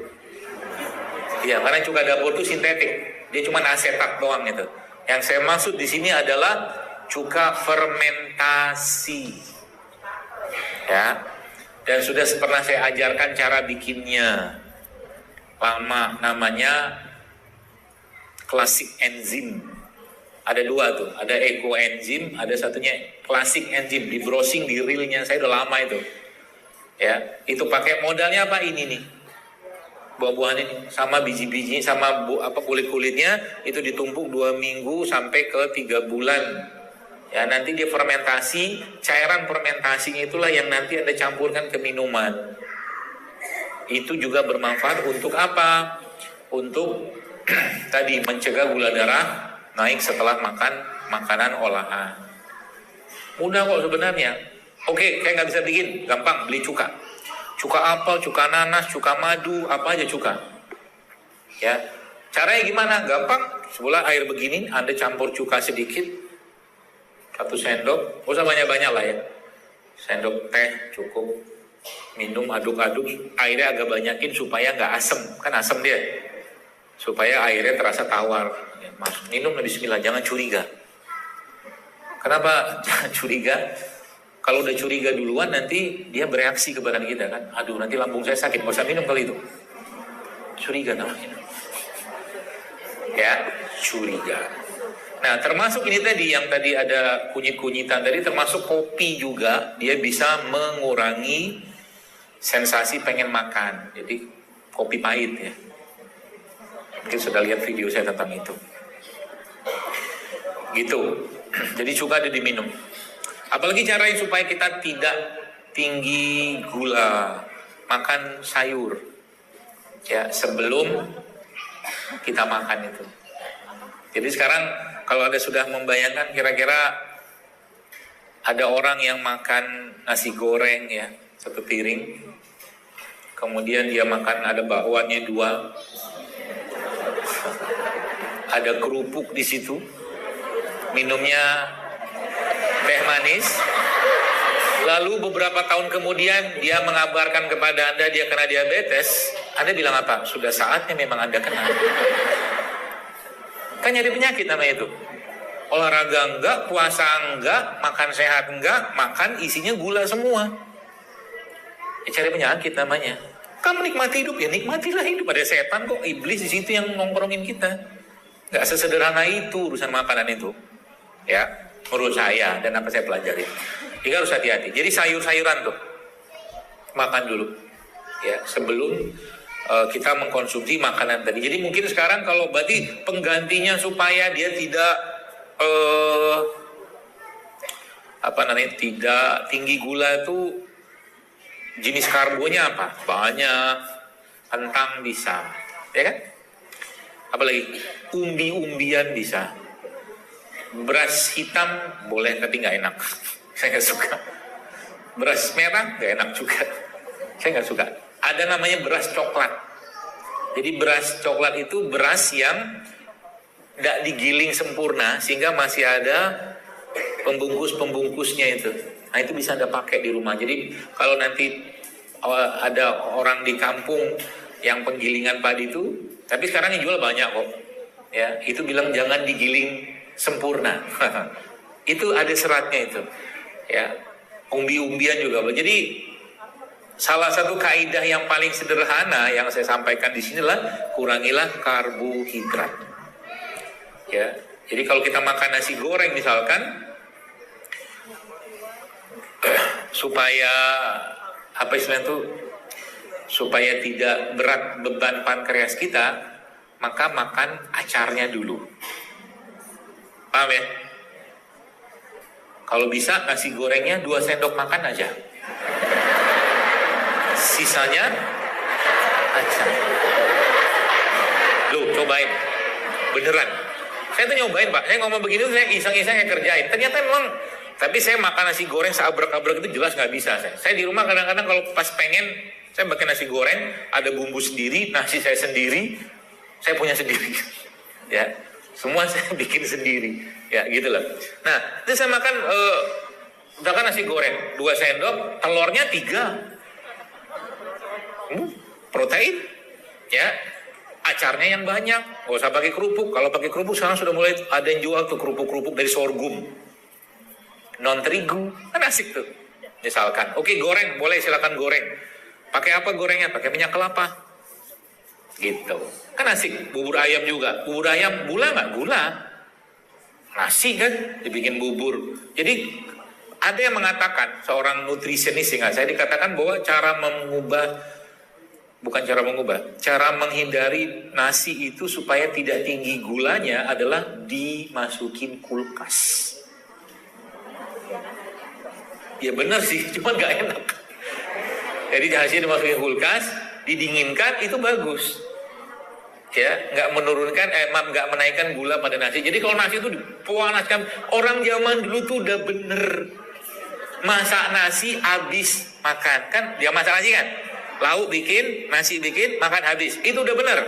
Iya, karena cuka dapur itu sintetik. Dia cuma asetat doang itu. Yang saya maksud di sini adalah cuka fermentasi. Ya. Dan sudah pernah saya ajarkan cara bikinnya. Lama, namanya classic enzim. Ada dua tuh, ada eco enzim, ada satunya classic enzim. Di browsing di reelnya saya udah lama itu. Ya, itu pakai modalnya apa ini nih? Buah-buahan ini sama biji-biji sama kulit-kulitnya itu ditumpuk 2 minggu sampai ke 3 bulan. Ya, nanti dia fermentasi, cairan fermentasinya itulah yang nanti Anda campurkan ke minuman. Itu juga bermanfaat untuk apa? Untuk tadi mencegah gula darah naik setelah makan makanan olahan. Mudah kok sebenarnya. Oke, kayak nggak bisa bikin, gampang, beli cuka. Cuka apel, cuka nanas, cuka madu, apa aja cuka. Ya, caranya gimana? Gampang. Sebelah air begini, Anda campur cuka sedikit, 1 sendok, nggak usah banyak-banyak lah ya. Sendok teh cukup. Minum, aduk-aduk, airnya agak banyakin supaya nggak asem, kan asem dia. Supaya airnya terasa tawar. Ya, minum, bismillah, jangan curiga. Kenapa jangan curiga? Kalau udah curiga duluan nanti dia bereaksi ke badan kita kan. Aduh, nanti lambung saya sakit, nggak usah minum kali itu. Curiga namanya. Ya, curiga. Nah, termasuk ini tadi yang tadi ada kunyit-kunyitan tadi, termasuk kopi juga, dia bisa mengurangi sensasi pengen makan. Jadi kopi pahit ya. Mungkin sudah lihat video saya tentang itu. Gitu. Jadi cuka ada diminum. Apalagi caranya supaya kita tidak tinggi gula, makan sayur ya sebelum kita makan itu. Jadi sekarang kalau Anda sudah membayangkan kira-kira ada orang yang makan nasi goreng ya, 1 piring, kemudian dia makan ada bakwannya 2, ada kerupuk di situ, minumnya teh manis, lalu beberapa tahun kemudian dia mengabarkan kepada Anda dia kena diabetes. Anda bilang apa? Sudah saatnya memang Anda kena. Kan nyari penyakit namanya itu. Olahraga enggak, puasa enggak, makan sehat enggak, makan isinya gula semua. Ya, cari penyakit namanya. Kamu nikmati hidup, ya nikmatilah hidup. Ada setan kok, iblis di situ yang nongkrongin kita. Enggak sesederhana itu urusan makanan itu. Ya, menurut saya dan apa saya pelajari. Jadi harus hati-hati. Jadi sayur-sayuran tuh makan dulu. Ya, sebelum kita mengkonsumsi makanan tadi. Jadi mungkin sekarang kalau berarti penggantinya supaya dia tidak tidak tinggi gula itu jenis karbonya apa? Banyak, kentang bisa, ya kan? Apalagi umbi-umbian bisa. Beras hitam boleh tapi nggak enak. Saya nggak suka. Beras merah nggak enak juga. Saya nggak suka. Ada namanya beras coklat. Jadi beras coklat itu beras yang nggak digiling sempurna sehingga masih ada pembungkus-pembungkusnya itu. Nah itu bisa Anda pakai di rumah. Jadi kalau nanti ada orang di kampung yang penggilingan padi itu, tapi sekarang yang jual banyak kok. Ya, itu bilang jangan digiling sempurna. Itu ada seratnya itu. Ya, umbi-umbian juga. Jadi salah satu kaidah yang paling sederhana yang saya sampaikan di sini adalah kurangilah karbohidrat. Ya, jadi kalau kita makan nasi goreng misalkan, supaya apa istilahnya itu, supaya tidak berat beban pankreas kita, maka makan acarnya dulu. Paham ya? Kalau bisa nasi gorengnya 2 sendok makan aja. Sisanya acar. Loh, cobain. Beneran. Saya tuh nyobain, Pak. Saya ngomong begini, saya iseng-iseng saya kerjain. Ternyata memang, tapi saya makan nasi goreng seabrek-abrek itu jelas nggak bisa. Saya di rumah kadang-kadang kalau pas pengen, saya bikin nasi goreng, ada bumbu sendiri, nasi saya sendiri, saya punya sendiri. Ya, semua saya bikin sendiri. Ya, gitu loh. Nah, itu saya makan, misalkan nasi goreng, 2 sendok, telurnya 3. Protein, ya, acarnya yang banyak, nggak usah pakai kerupuk. Kalau pakai kerupuk sekarang sudah mulai ada yang jual tuh kerupuk-kerupuk dari sorghum, non terigu, kan asik tuh. Misalkan, oke, goreng, boleh silakan goreng. Pakai apa gorengnya? Pakai minyak kelapa, gitu. Kan asik. Bubur ayam juga, bubur ayam gula nggak? Gula. Nasi kan dibikin bubur. Jadi ada yang mengatakan, seorang nutrisionis sehingga saya dikatakan bahwa cara menghindari nasi itu supaya tidak tinggi gulanya adalah dimasukin kulkas. Ya benar sih, cuma nggak enak. Jadi hasil dimasukin kulkas, didinginkan itu bagus. Ya, nggak menurunkan, nggak menaikkan gula pada nasi. Jadi kalau nasi itu dipanaskan, orang zaman dulu tuh udah bener masak nasi habis makan, kan dia masak nasi kan, lauk bikin, nasi bikin, makan habis, itu udah bener.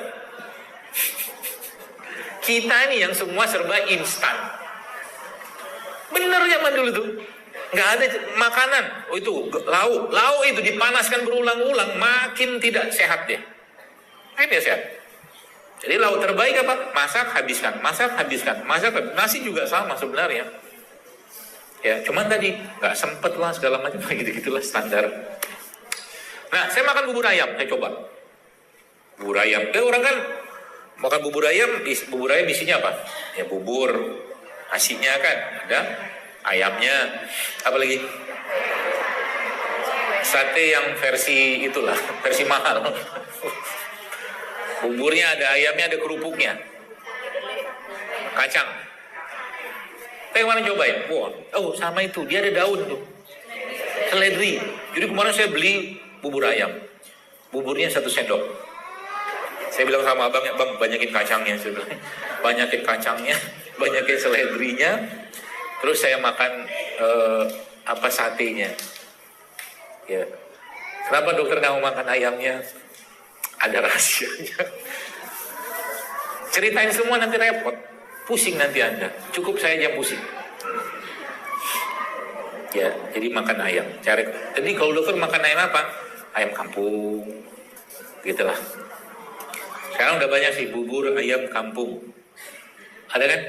Kita nih yang semua serba instan. Bener zaman dulu tuh, nggak ada makanan. Oh itu lauk itu dipanaskan berulang-ulang, makin tidak sehat dia. Makin tidak sehat. Jadi lauk terbaik apa? Masak habiskan, masak habiskan, masak. Nasi juga sama sebenarnya. Ya, cuman tadi nggak sempet lah segala macam gitu-gitulah standar. Nah, saya makan bubur ayam, saya coba. Bubur ayam, orang kan makan bubur ayam isinya apa? Ya bubur, nasinya kan ada, ayamnya, apa lagi? Sate yang versi itulah, versi mahal. Buburnya ada ayamnya, ada kerupuknya, kacang. Saya kemarin cobain, oh sama itu, dia ada daun tuh, seledri. Jadi kemarin saya beli bubur ayam, buburnya 1 sendok. Saya bilang sama abangnya, bang banyakin kacangnya, saya bilang, banyakin kacangnya, banyakin seledrinya. Terus saya makan satenya. Ya, kenapa dokter nggak mau makan ayamnya? Ada rahasianya. Ceritain semua nanti repot. Pusing nanti Anda. Cukup saya aja pusing. Ya, jadi makan ayam. Jadi kalau dokter makan ayam apa? Ayam kampung. Gitulah. Sekarang udah banyak sih bubur ayam kampung. Ada kan?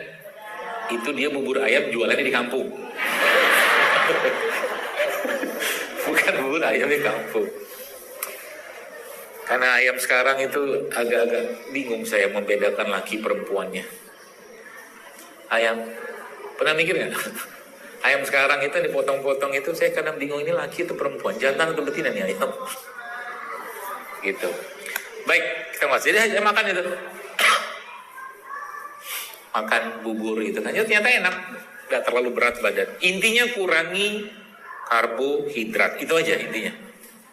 Itu dia bubur ayam jualannya di kampung. Bukan bubur ayam di kampung. Karena ayam sekarang itu agak-agak bingung saya membedakan laki perempuannya. Ayam, pernah mikir nggak? Ayam sekarang itu dipotong-potong itu saya kadang bingung ini laki atau perempuan, jantan atau betina nih ayam. Gitu. Baik, kita masih jadi saya makan itu. Makan bubur itu kan ternyata enak, nggak terlalu berat badan. Intinya kurangi karbohidrat, itu aja intinya.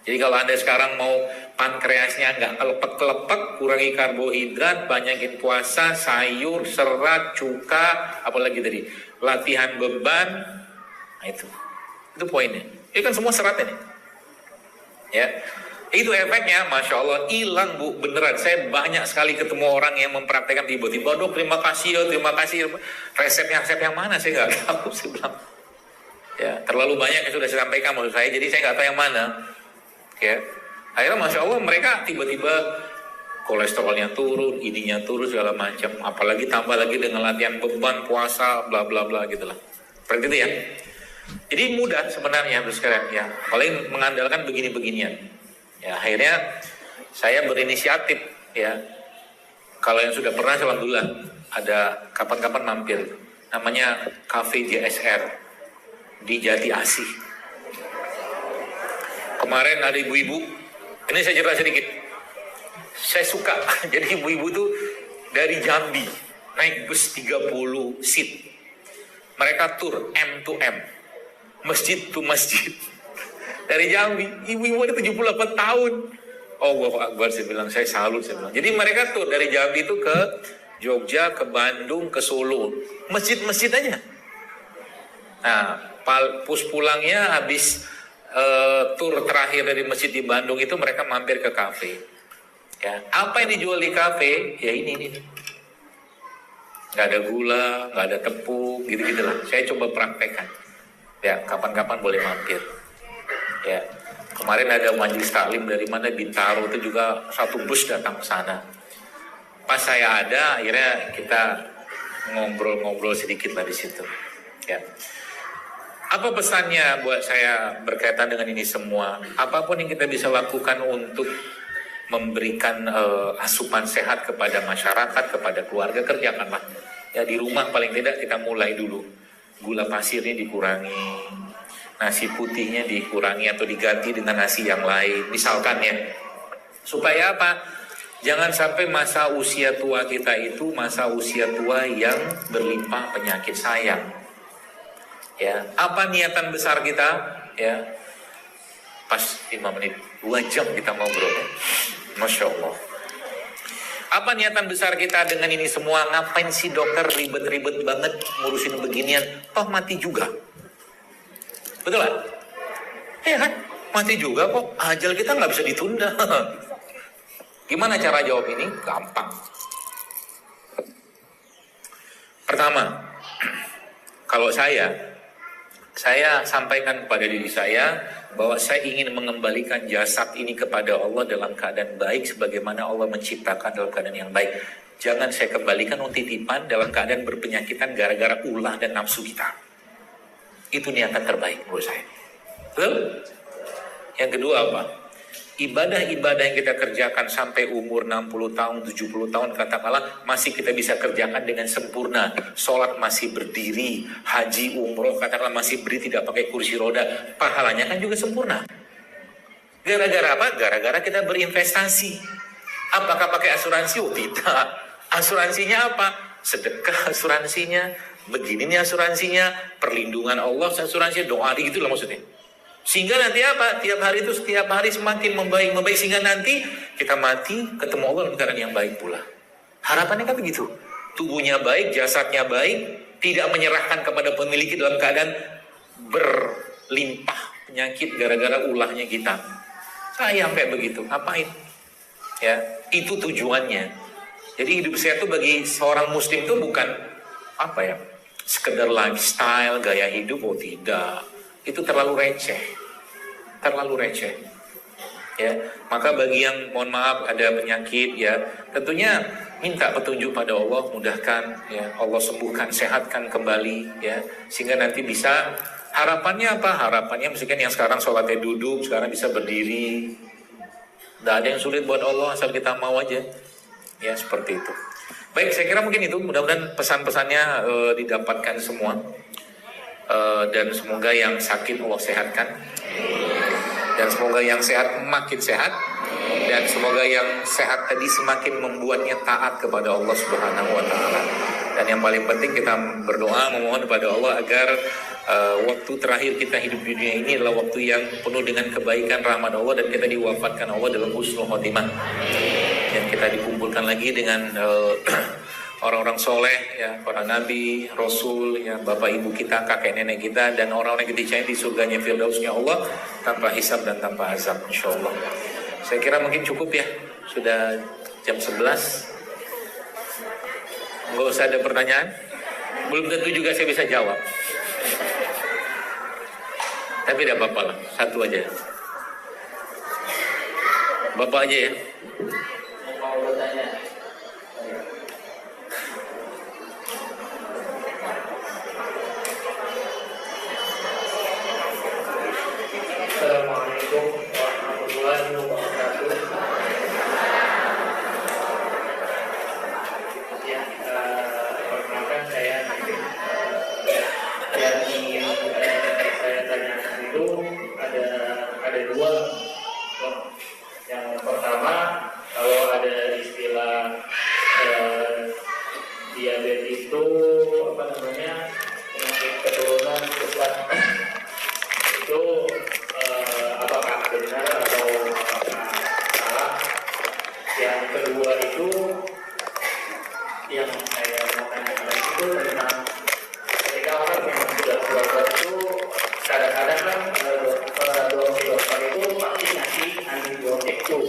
Jadi kalau Anda sekarang mau pankreasnya nggak kelepek-kelepek, kurangi karbohidrat, banyakin puasa, sayur, serat, cuka, apalagi tadi, latihan beban, nah itu poinnya. Ini kan semua seratnya nih. Ya, itu efeknya, Masya Allah, hilang Bu, beneran. Saya banyak sekali ketemu orang yang mempraktekkan tiba-tiba, dok terima kasih, resep yang mana saya nggak tahu, saya bilang. Ya, terlalu banyak yang sudah saya sampaikan maksud saya, jadi saya nggak tahu yang mana. Ya, akhirnya Masya Allah mereka tiba-tiba kolesterolnya turun, ininya turun segala macam. Apalagi tambah lagi dengan latihan beban, puasa, bla bla bla gitulah. Seperti itu ya. Jadi mudah sebenarnya sekarang ya. Apalagi mengandalkan begini-beginian. Ya akhirnya saya berinisiatif ya. Kalau yang sudah pernah saya alhamdulillah ada kapan-kapan mampir. Namanya Cafe JSR di Jati Asih. Kemarin ada ibu-ibu, ini saya cerita sedikit. Saya suka, jadi ibu-ibu tuh dari Jambi, naik bus 30 seat. Mereka tur M to M, masjid to masjid. Dari Jambi, ibu-ibu ada 78 tahun. Oh, Bapak Akbar, saya bilang, saya salut, saya bilang. Jadi mereka tur dari Jambi itu ke Jogja, ke Bandung, ke Solo. Masjid-masjid aja. Nah, pulangnya habis tur terakhir dari masjid di Bandung itu mereka mampir ke kafe. Ya, apa yang dijual di kafe? Ya ini. Nggak ada gula, nggak ada tepung, gitu-gitu lah. Saya coba praktekkan. Ya, kapan-kapan boleh mampir. Ya, kemarin ada majelis taklim dari mana Bintaro itu juga satu bus datang ke sana. Pas saya ada, akhirnya kita ngobrol-ngobrol sedikit lah di situ. Ya. Apa pesannya buat saya berkaitan dengan ini semua? Apapun yang kita bisa lakukan untuk memberikan asupan sehat kepada masyarakat, kepada keluarga, kerjakanlah. Ya di rumah paling tidak kita mulai dulu. Gula pasirnya dikurangi, nasi putihnya dikurangi atau diganti dengan nasi yang lain. Misalkan ya, supaya apa? Jangan sampai masa usia tua kita itu masa usia tua yang berlimpah penyakit sayang. Ya, apa niatan besar kita? Ya, pas 5 menit, 2 jam kita ngobrol. Ya. Masya Allah. Apa niatan besar kita dengan ini semua? Ngapain sih dokter ribet-ribet banget ngurusin beginian? Toh mati juga. Betul kan? Iya kan? Mati juga kok. Ajal kita nggak bisa ditunda. Gimana cara jawab ini? Gampang. Pertama, kalau saya sampaikan kepada diri saya bahwa saya ingin mengembalikan jasad ini kepada Allah dalam keadaan baik sebagaimana Allah menciptakan dalam keadaan yang baik. Jangan saya kembalikan untuk titipan dalam keadaan berpenyakitan gara-gara ulah dan nafsu kita. Itu niatan terbaik menurut saya. Betul? Yang kedua apa? Ibadah-ibadah yang kita kerjakan sampai umur 60 tahun, 70 tahun katakanlah masih kita bisa kerjakan dengan sempurna. Sholat masih berdiri, haji, umroh katakanlah masih berdiri tidak pakai kursi roda. Pahalanya kan juga sempurna. Gara-gara apa? Gara-gara kita berinvestasi. Apakah pakai asuransi? Oh tidak. Asuransinya apa? Sedekah asuransinya, begini nih asuransinya, perlindungan Allah asuransinya, doa itulah maksudnya. Sehingga nanti apa? Tiap hari itu setiap hari semakin membaik sehingga nanti kita mati ketemu Allah dalam keadaan yang baik pula. Harapannya kan begitu. Tubuhnya baik, jasadnya baik, tidak menyerahkan kepada pemilik dalam keadaan berlimpah penyakit gara-gara ulahnya kita. Sayang kayak begitu. Ngapain? Ya, itu tujuannya. Jadi hidup sehat itu bagi seorang muslim itu bukan apa ya? Sekedar lifestyle, gaya hidup, oh tidak. Itu terlalu receh. Ya, maka bagi yang mohon maaf ada penyakit ya, tentunya minta petunjuk pada Allah, mudahkan ya, Allah sembuhkan, sehatkan kembali ya, sehingga nanti bisa harapannya apa? Harapannya misalkan yang sekarang sholatnya duduk, sekarang bisa berdiri. Tidak ada yang sulit buat Allah asal kita mau aja. Ya, seperti itu. Baik, saya kira mungkin itu, mudah-mudahan pesan-pesannya didapatkan semua. Dan semoga yang sakit Allah sehatkan, dan semoga yang sehat makin sehat, dan semoga yang sehat tadi semakin membuatnya taat kepada Allah Subhanahu wa Ta'ala. Dan yang paling penting kita berdoa memohon kepada Allah agar waktu terakhir kita hidup di dunia ini adalah waktu yang penuh dengan kebaikan, rahmat Allah, dan kita diwafatkan Allah dalam husnul khotimah, dan kita dikumpulkan lagi dengan orang-orang soleh, ya, para nabi, rasul, ya, bapak ibu kita, kakek nenek kita, dan orang-orang yang kita di surganya firdausnya Allah tanpa hisab dan tanpa azab, insyaallah. Saya kira mungkin cukup ya, sudah jam 11. Nggak usah ada pertanyaan. Belum tentu juga saya bisa jawab. Tapi tidak apa-apa lah, satu aja. Bapak aja ya. Mau bertanya. Assalamualaikum warahmatullahi wabarakatuh. Ya, perkenalkan saya yang ingin saya tanyakan itu ada dua. Yang pertama, kalau ada istilah diabetes itu apa namanya, penyakit keturunan pusat itu apakah benar atau apakah salah? Yang kedua itu yang saya mau tanyakan itu tentang ketika orang yang sudah tua itu kadang-kadang kan dokter itu pasti ngasih antibiotik tuh.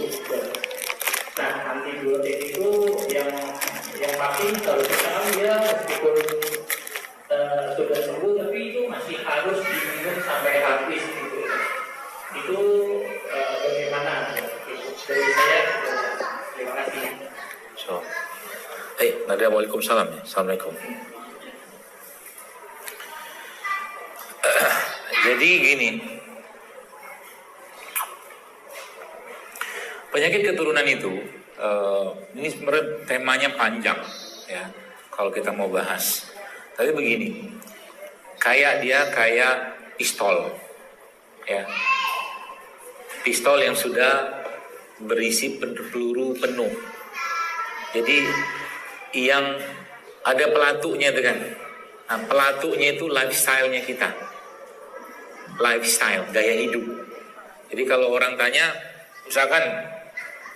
Nah, antibiotik itu yang pasti kalau misalkan dia meskipun sudah sembuh tapi itu masih harus diminum sampai habis gitu. Itu bagaimana? Dari saya, terima kasih. So, Waalaikumsalam. Assalamualaikum. Jadi gini, penyakit keturunan itu ini sebenarnya temanya panjang ya kalau kita mau bahas. Tapi begini, kayak pistol ya, pistol yang sudah berisi peluru penuh. Jadi yang ada pelatuknya itu kan. Nah, pelatuknya itu lifestyle-nya kita. Lifestyle, gaya hidup. Jadi kalau orang tanya, misalkan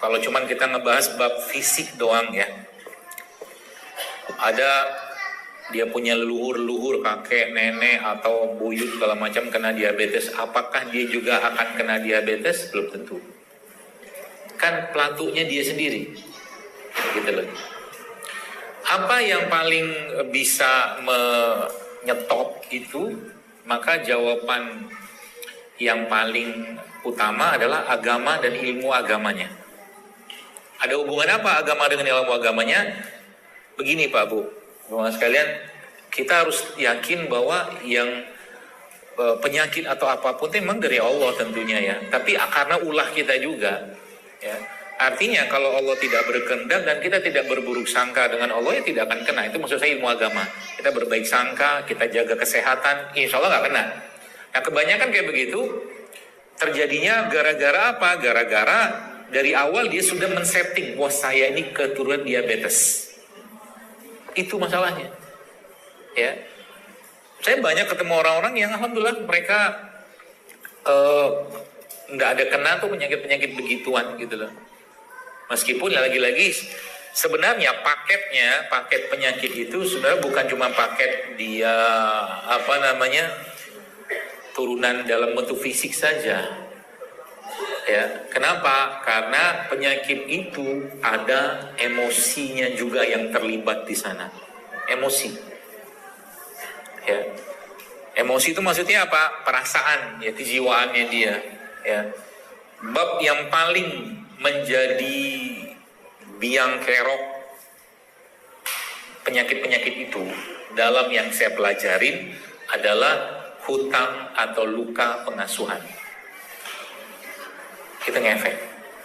Kalau cuman kita ngebahas bab fisik doang ya, ada dia punya leluhur kakek, nenek atau buyut segala macam kena diabetes, apakah dia juga akan kena diabetes? Belum tentu. Kan pelatuknya dia sendiri, gitu loh. Apa yang paling bisa menyetop itu? Maka jawaban yang paling utama adalah agama dan ilmu agamanya. Ada hubungan apa agama dengan ilmu agamanya? Begini Pak Bu, Bapak sekalian, kita harus yakin bahwa yang penyakit atau apapun itu memang dari Allah tentunya ya. Tapi karena ulah kita juga, ya. Artinya kalau Allah tidak berkehendak dan kita tidak berburuk sangka dengan Allah, ya tidak akan kena. Itu maksud saya ilmu agama. Kita berbaik sangka, kita jaga kesehatan, insya Allah nggak kena. Nah kebanyakan kayak begitu terjadinya gara-gara apa? Gara-gara dari awal dia sudah men-setting, wah saya ini keturunan diabetes. Itu masalahnya. Ya, saya banyak ketemu orang-orang yang alhamdulillah mereka nggak ada kena tuh penyakit-penyakit begituan gitu loh. Meskipun lagi-lagi sebenarnya paket penyakit itu sebenarnya bukan cuma paket dia turunan dalam bentuk fisik saja. Ya, kenapa? Karena penyakit itu ada emosinya juga yang terlibat di sana. Emosi. Ya. Emosi itu maksudnya apa? Perasaan, ya, kejiwaannya dia, ya. Bab yang paling menjadi biang kerok penyakit-penyakit itu dalam yang saya pelajarin adalah hutang atau luka pengasuhan. Kita ngefek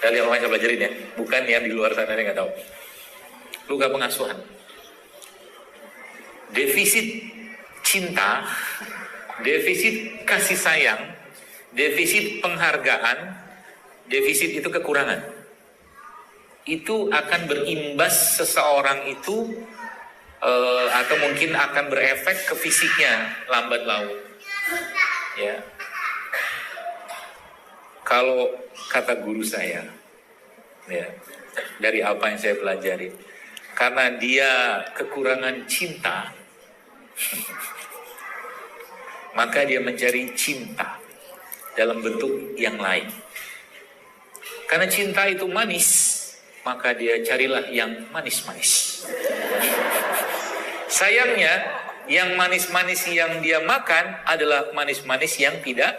dari yang saya pelajarin ya, bukan yang di luar sana yang nggak tahu. Luka pengasuhan, defisit cinta, defisit kasih sayang, defisit penghargaan, defisit itu kekurangan. Itu akan berimbas seseorang itu atau mungkin akan berefek ke fisiknya lambat laun. Ya. Kalau kata guru saya, ya, dari apa yang saya pelajari, karena dia kekurangan cinta, maka dia mencari cinta dalam bentuk yang lain. Karena cinta itu manis, maka dia carilah yang manis-manis. Sayangnya, yang manis-manis yang dia makan adalah manis-manis yang tidak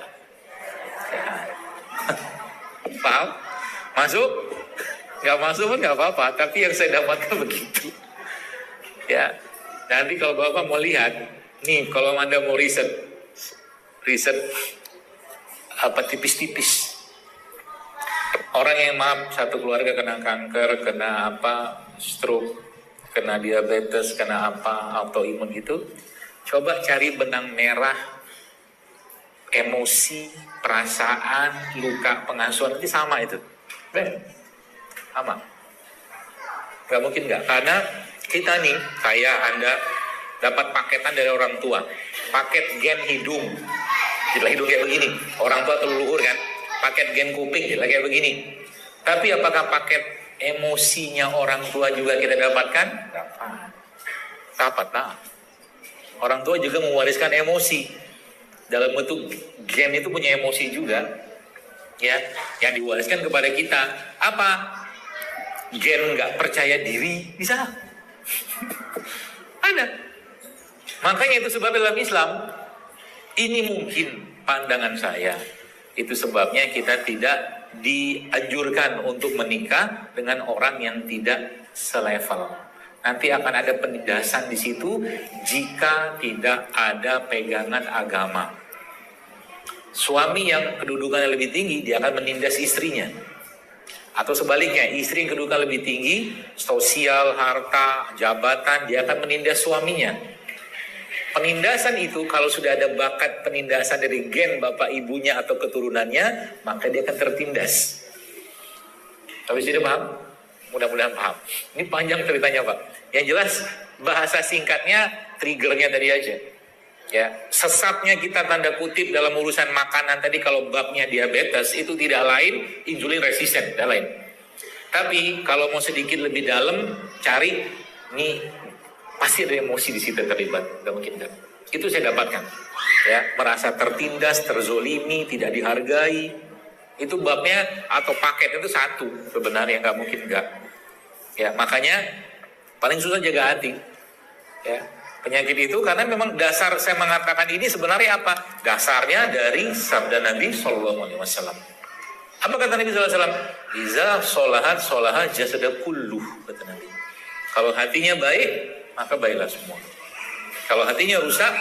sehat. Paham? Masuk? Gak masuk pun gak apa-apa, tapi yang saya dapatkan begitu. Ya, nanti kalau Bapak mau lihat, nih kalau Anda mau riset apa tipis-tipis. Orang yang satu keluarga kena kanker, kena apa, stroke, kena diabetes, kena apa, autoimun itu, coba cari benang merah emosi, perasaan, luka pengasuhan itu sama itu. Sama. Gak mungkin gak. Karena kita nih, Anda dapat paketan dari orang tua. Paket gen hidung. Jadi hidung kayak begini. Orang tua leluhur kan. Paket gen kuping jadi kayak begini. Tapi apakah paket emosinya orang tua juga kita dapatkan? Dapat lah. Orang tua juga mewariskan emosi. Dalam bentuk gen itu punya emosi juga, ya, yang diwariskan kepada kita. Apa? Gen nggak percaya diri bisa? Ada. Makanya itu sebab dalam Islam ini mungkin pandangan saya. Itu sebabnya kita tidak dianjurkan untuk menikah dengan orang yang tidak selevel. Nanti akan ada penindasan di situ jika tidak ada pegangan agama. Suami yang kedudukannya lebih tinggi, dia akan menindas istrinya. Atau sebaliknya, istri yang kedudukan lebih tinggi, sosial, harta, jabatan, dia akan menindas suaminya. Penindasan itu kalau sudah ada bakat penindasan dari gen bapak ibunya atau keturunannya, maka dia akan tertindas. Tapi sudah paham? Mudah-mudahan paham. Ini panjang ceritanya Pak. Yang jelas bahasa singkatnya, triggernya tadi aja. Ya, sesatnya kita tanda kutip dalam urusan makanan tadi kalau babnya diabetes itu tidak lain insulin resisten, tidak lain. Tapi kalau mau sedikit lebih dalam, cari nih pasti ada emosi di situ terlibat, nggak mungkin nggak. Itu saya dapatkan, ya, merasa tertindas, terzolimi, tidak dihargai. Itu babnya atau paket itu satu sebenarnya, nggak mungkin nggak. Ya, makanya paling susah jaga hati. Ya, penyakit itu karena memang dasar saya mengatakan ini sebenarnya apa? Dasarnya dari sabda Nabi SAW. Apa kata Nabi SAW? Iza sholahat sholahat jasada kulluh, kata Nabi. Kalau hatinya baik, maka baiklah semua. Kalau hatinya rusak,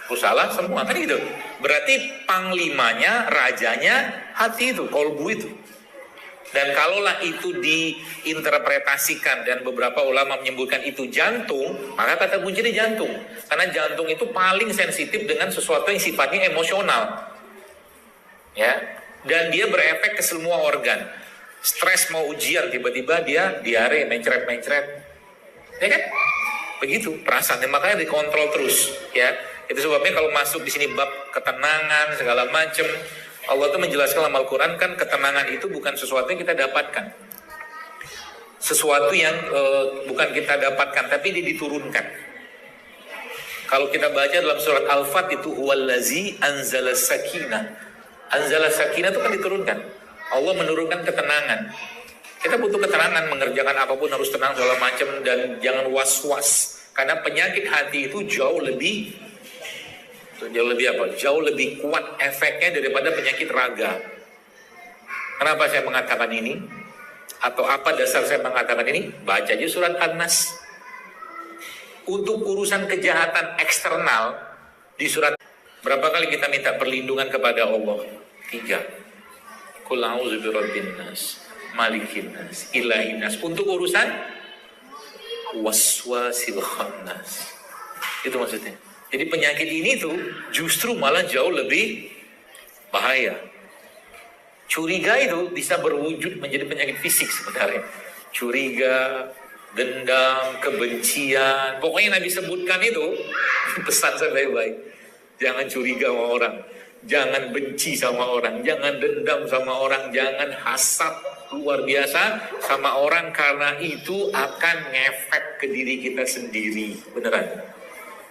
rusaklah semua. Kan gitu. Berarti panglimanya, rajanya hati itu, kolbu itu. Dan kalaulah itu diinterpretasikan dan beberapa ulama menyebutkan itu jantung, maka kata kuncinya jantung. Karena jantung itu paling sensitif dengan sesuatu yang sifatnya emosional. Ya. Dan dia berefek ke semua organ. Stres mau ujian, tiba-tiba dia diare, mencret-mencret. Ya kan? Begitu perasaannya, makanya dikontrol terus. Ya, itu sebabnya kalau masuk di sini bab ketenangan segala macam, Allah tuh menjelaskan dalam Al-Quran kan ketenangan itu bukan sesuatu yang kita dapatkan. Sesuatu yang bukan kita dapatkan, tapi dia diturunkan. Kalau kita baca dalam surat Al-Fat itu huwallazi anzala sakinah. Anzala sakinah itu kan diturunkan. Allah menurunkan ketenangan. Kita butuh ketenangan, mengerjakan apapun harus tenang segala macam dan jangan was-was. Karena penyakit hati itu jauh lebih apa? Jauh lebih kuat efeknya daripada penyakit raga. Kenapa saya mengatakan ini? Atau apa dasar saya mengatakan ini? Baca aja surat An-Nas. Untuk urusan kejahatan eksternal di surat, berapa kali kita minta perlindungan kepada Allah? 3. Qul a'udzu birabbin nas, malikin nas, ilahin nas. Untuk urusan waswasil khannas. Itu maksudnya. Jadi penyakit ini tuh justru malah jauh lebih bahaya. Curiga itu bisa berwujud menjadi penyakit fisik sebenarnya. Curiga, dendam, kebencian. Pokoknya Nabi sebutkan itu, pesan saya baik-baik. Jangan curiga sama orang. Jangan benci sama orang, jangan dendam sama orang, jangan hasad luar biasa sama orang karena itu akan ngefek ke diri kita sendiri, beneran.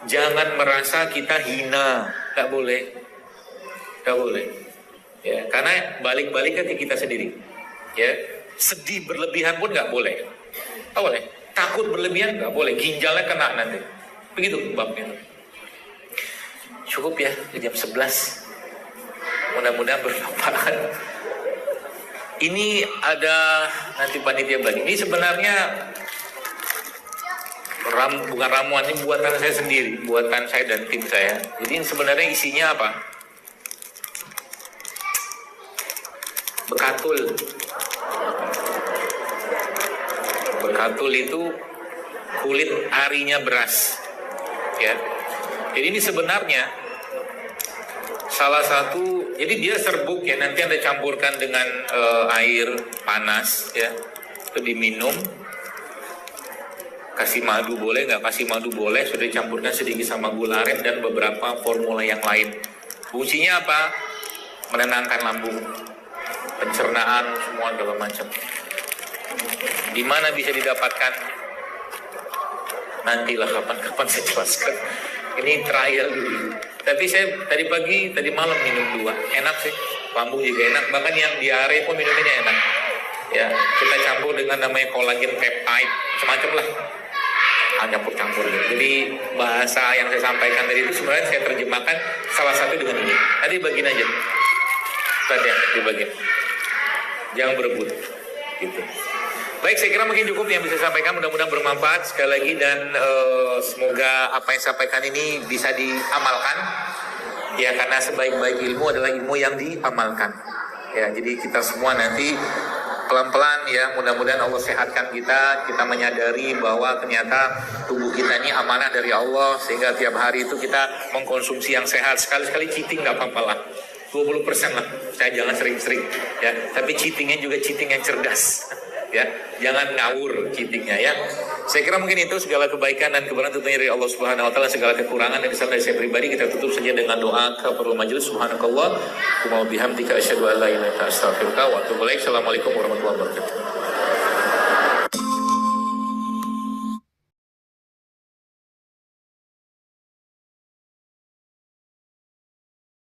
Jangan merasa kita hina, nggak boleh, nggak boleh. Ya, karena balik-balik ke kita sendiri. Ya, sedih berlebihan pun nggak boleh, nggak boleh. Takut berlebihan nggak boleh, ginjalnya kena nanti. Begitu babnya. Cukup ya, jam 11. Mudah-mudahan bermanfaat. Ini ada nanti panitia bagi. Ini sebenarnya bukan ramuan, ini buatan saya sendiri, buatan saya dan tim saya. Jadi ini sebenarnya isinya apa? Bekatul. Bekatul itu kulit arinya beras. Ya. Jadi ini sebenarnya salah satu, jadi dia serbuk ya, nanti Anda campurkan dengan air panas ya, itu diminum. Kasih madu boleh, nggak kasih madu boleh, sudah dicampurkan sedikit sama gula aren dan beberapa formula yang lain. Fungsinya apa? Menenangkan lambung, pencernaan, semua segala macam. Di mana bisa didapatkan? Nantilah kapan-kapan saya jelaskan. Ini trial dulu. Tapi saya tadi malam minum 2. Enak sih. Lambung juga enak. Bahkan yang diare pun minumnya enak. Ya, kita campur dengan namanya kolagen peptide, semacam lah. Campur-campur gitu. Jadi bahasa yang saya sampaikan tadi itu sebenarnya saya terjemahkan salah satu dengan ini. Tadi bagian aja. Tadi ya, dibagiin. Jangan berebut. Gitu. Baik, saya kira mungkin cukup yang bisa saya sampaikan. Mudah-mudahan bermanfaat sekali lagi dan semoga apa yang saya sampaikan ini bisa diamalkan. Ya, karena sebaik-baik ilmu adalah ilmu yang diamalkan. Ya, jadi kita semua nanti pelan-pelan ya, mudah-mudahan Allah sehatkan kita menyadari bahwa ternyata tubuh kita ini amanah dari Allah, sehingga tiap hari itu kita mengkonsumsi yang sehat. Sekali-sekali cheating nggak apa-apa lah, 20% lah, saya jangan sering-sering ya, tapi cheatingnya juga cheating yang cerdas ya, jangan ngawur cheatingnya ya. Saya kira mungkin itu segala kebaikan dan kebenaran tentunya dari Allah Subhanahu Wa Taala, segala kekurangan dan kesalahan dari saya pribadi kita tutup saja dengan doa keperluan majelis. Subhanakallah wa bihamdika asyhadu an la ilaha illa anta astaghfiruka wa atubu ilaik. Assalamualaikum warahmatullahi wabarakatuh.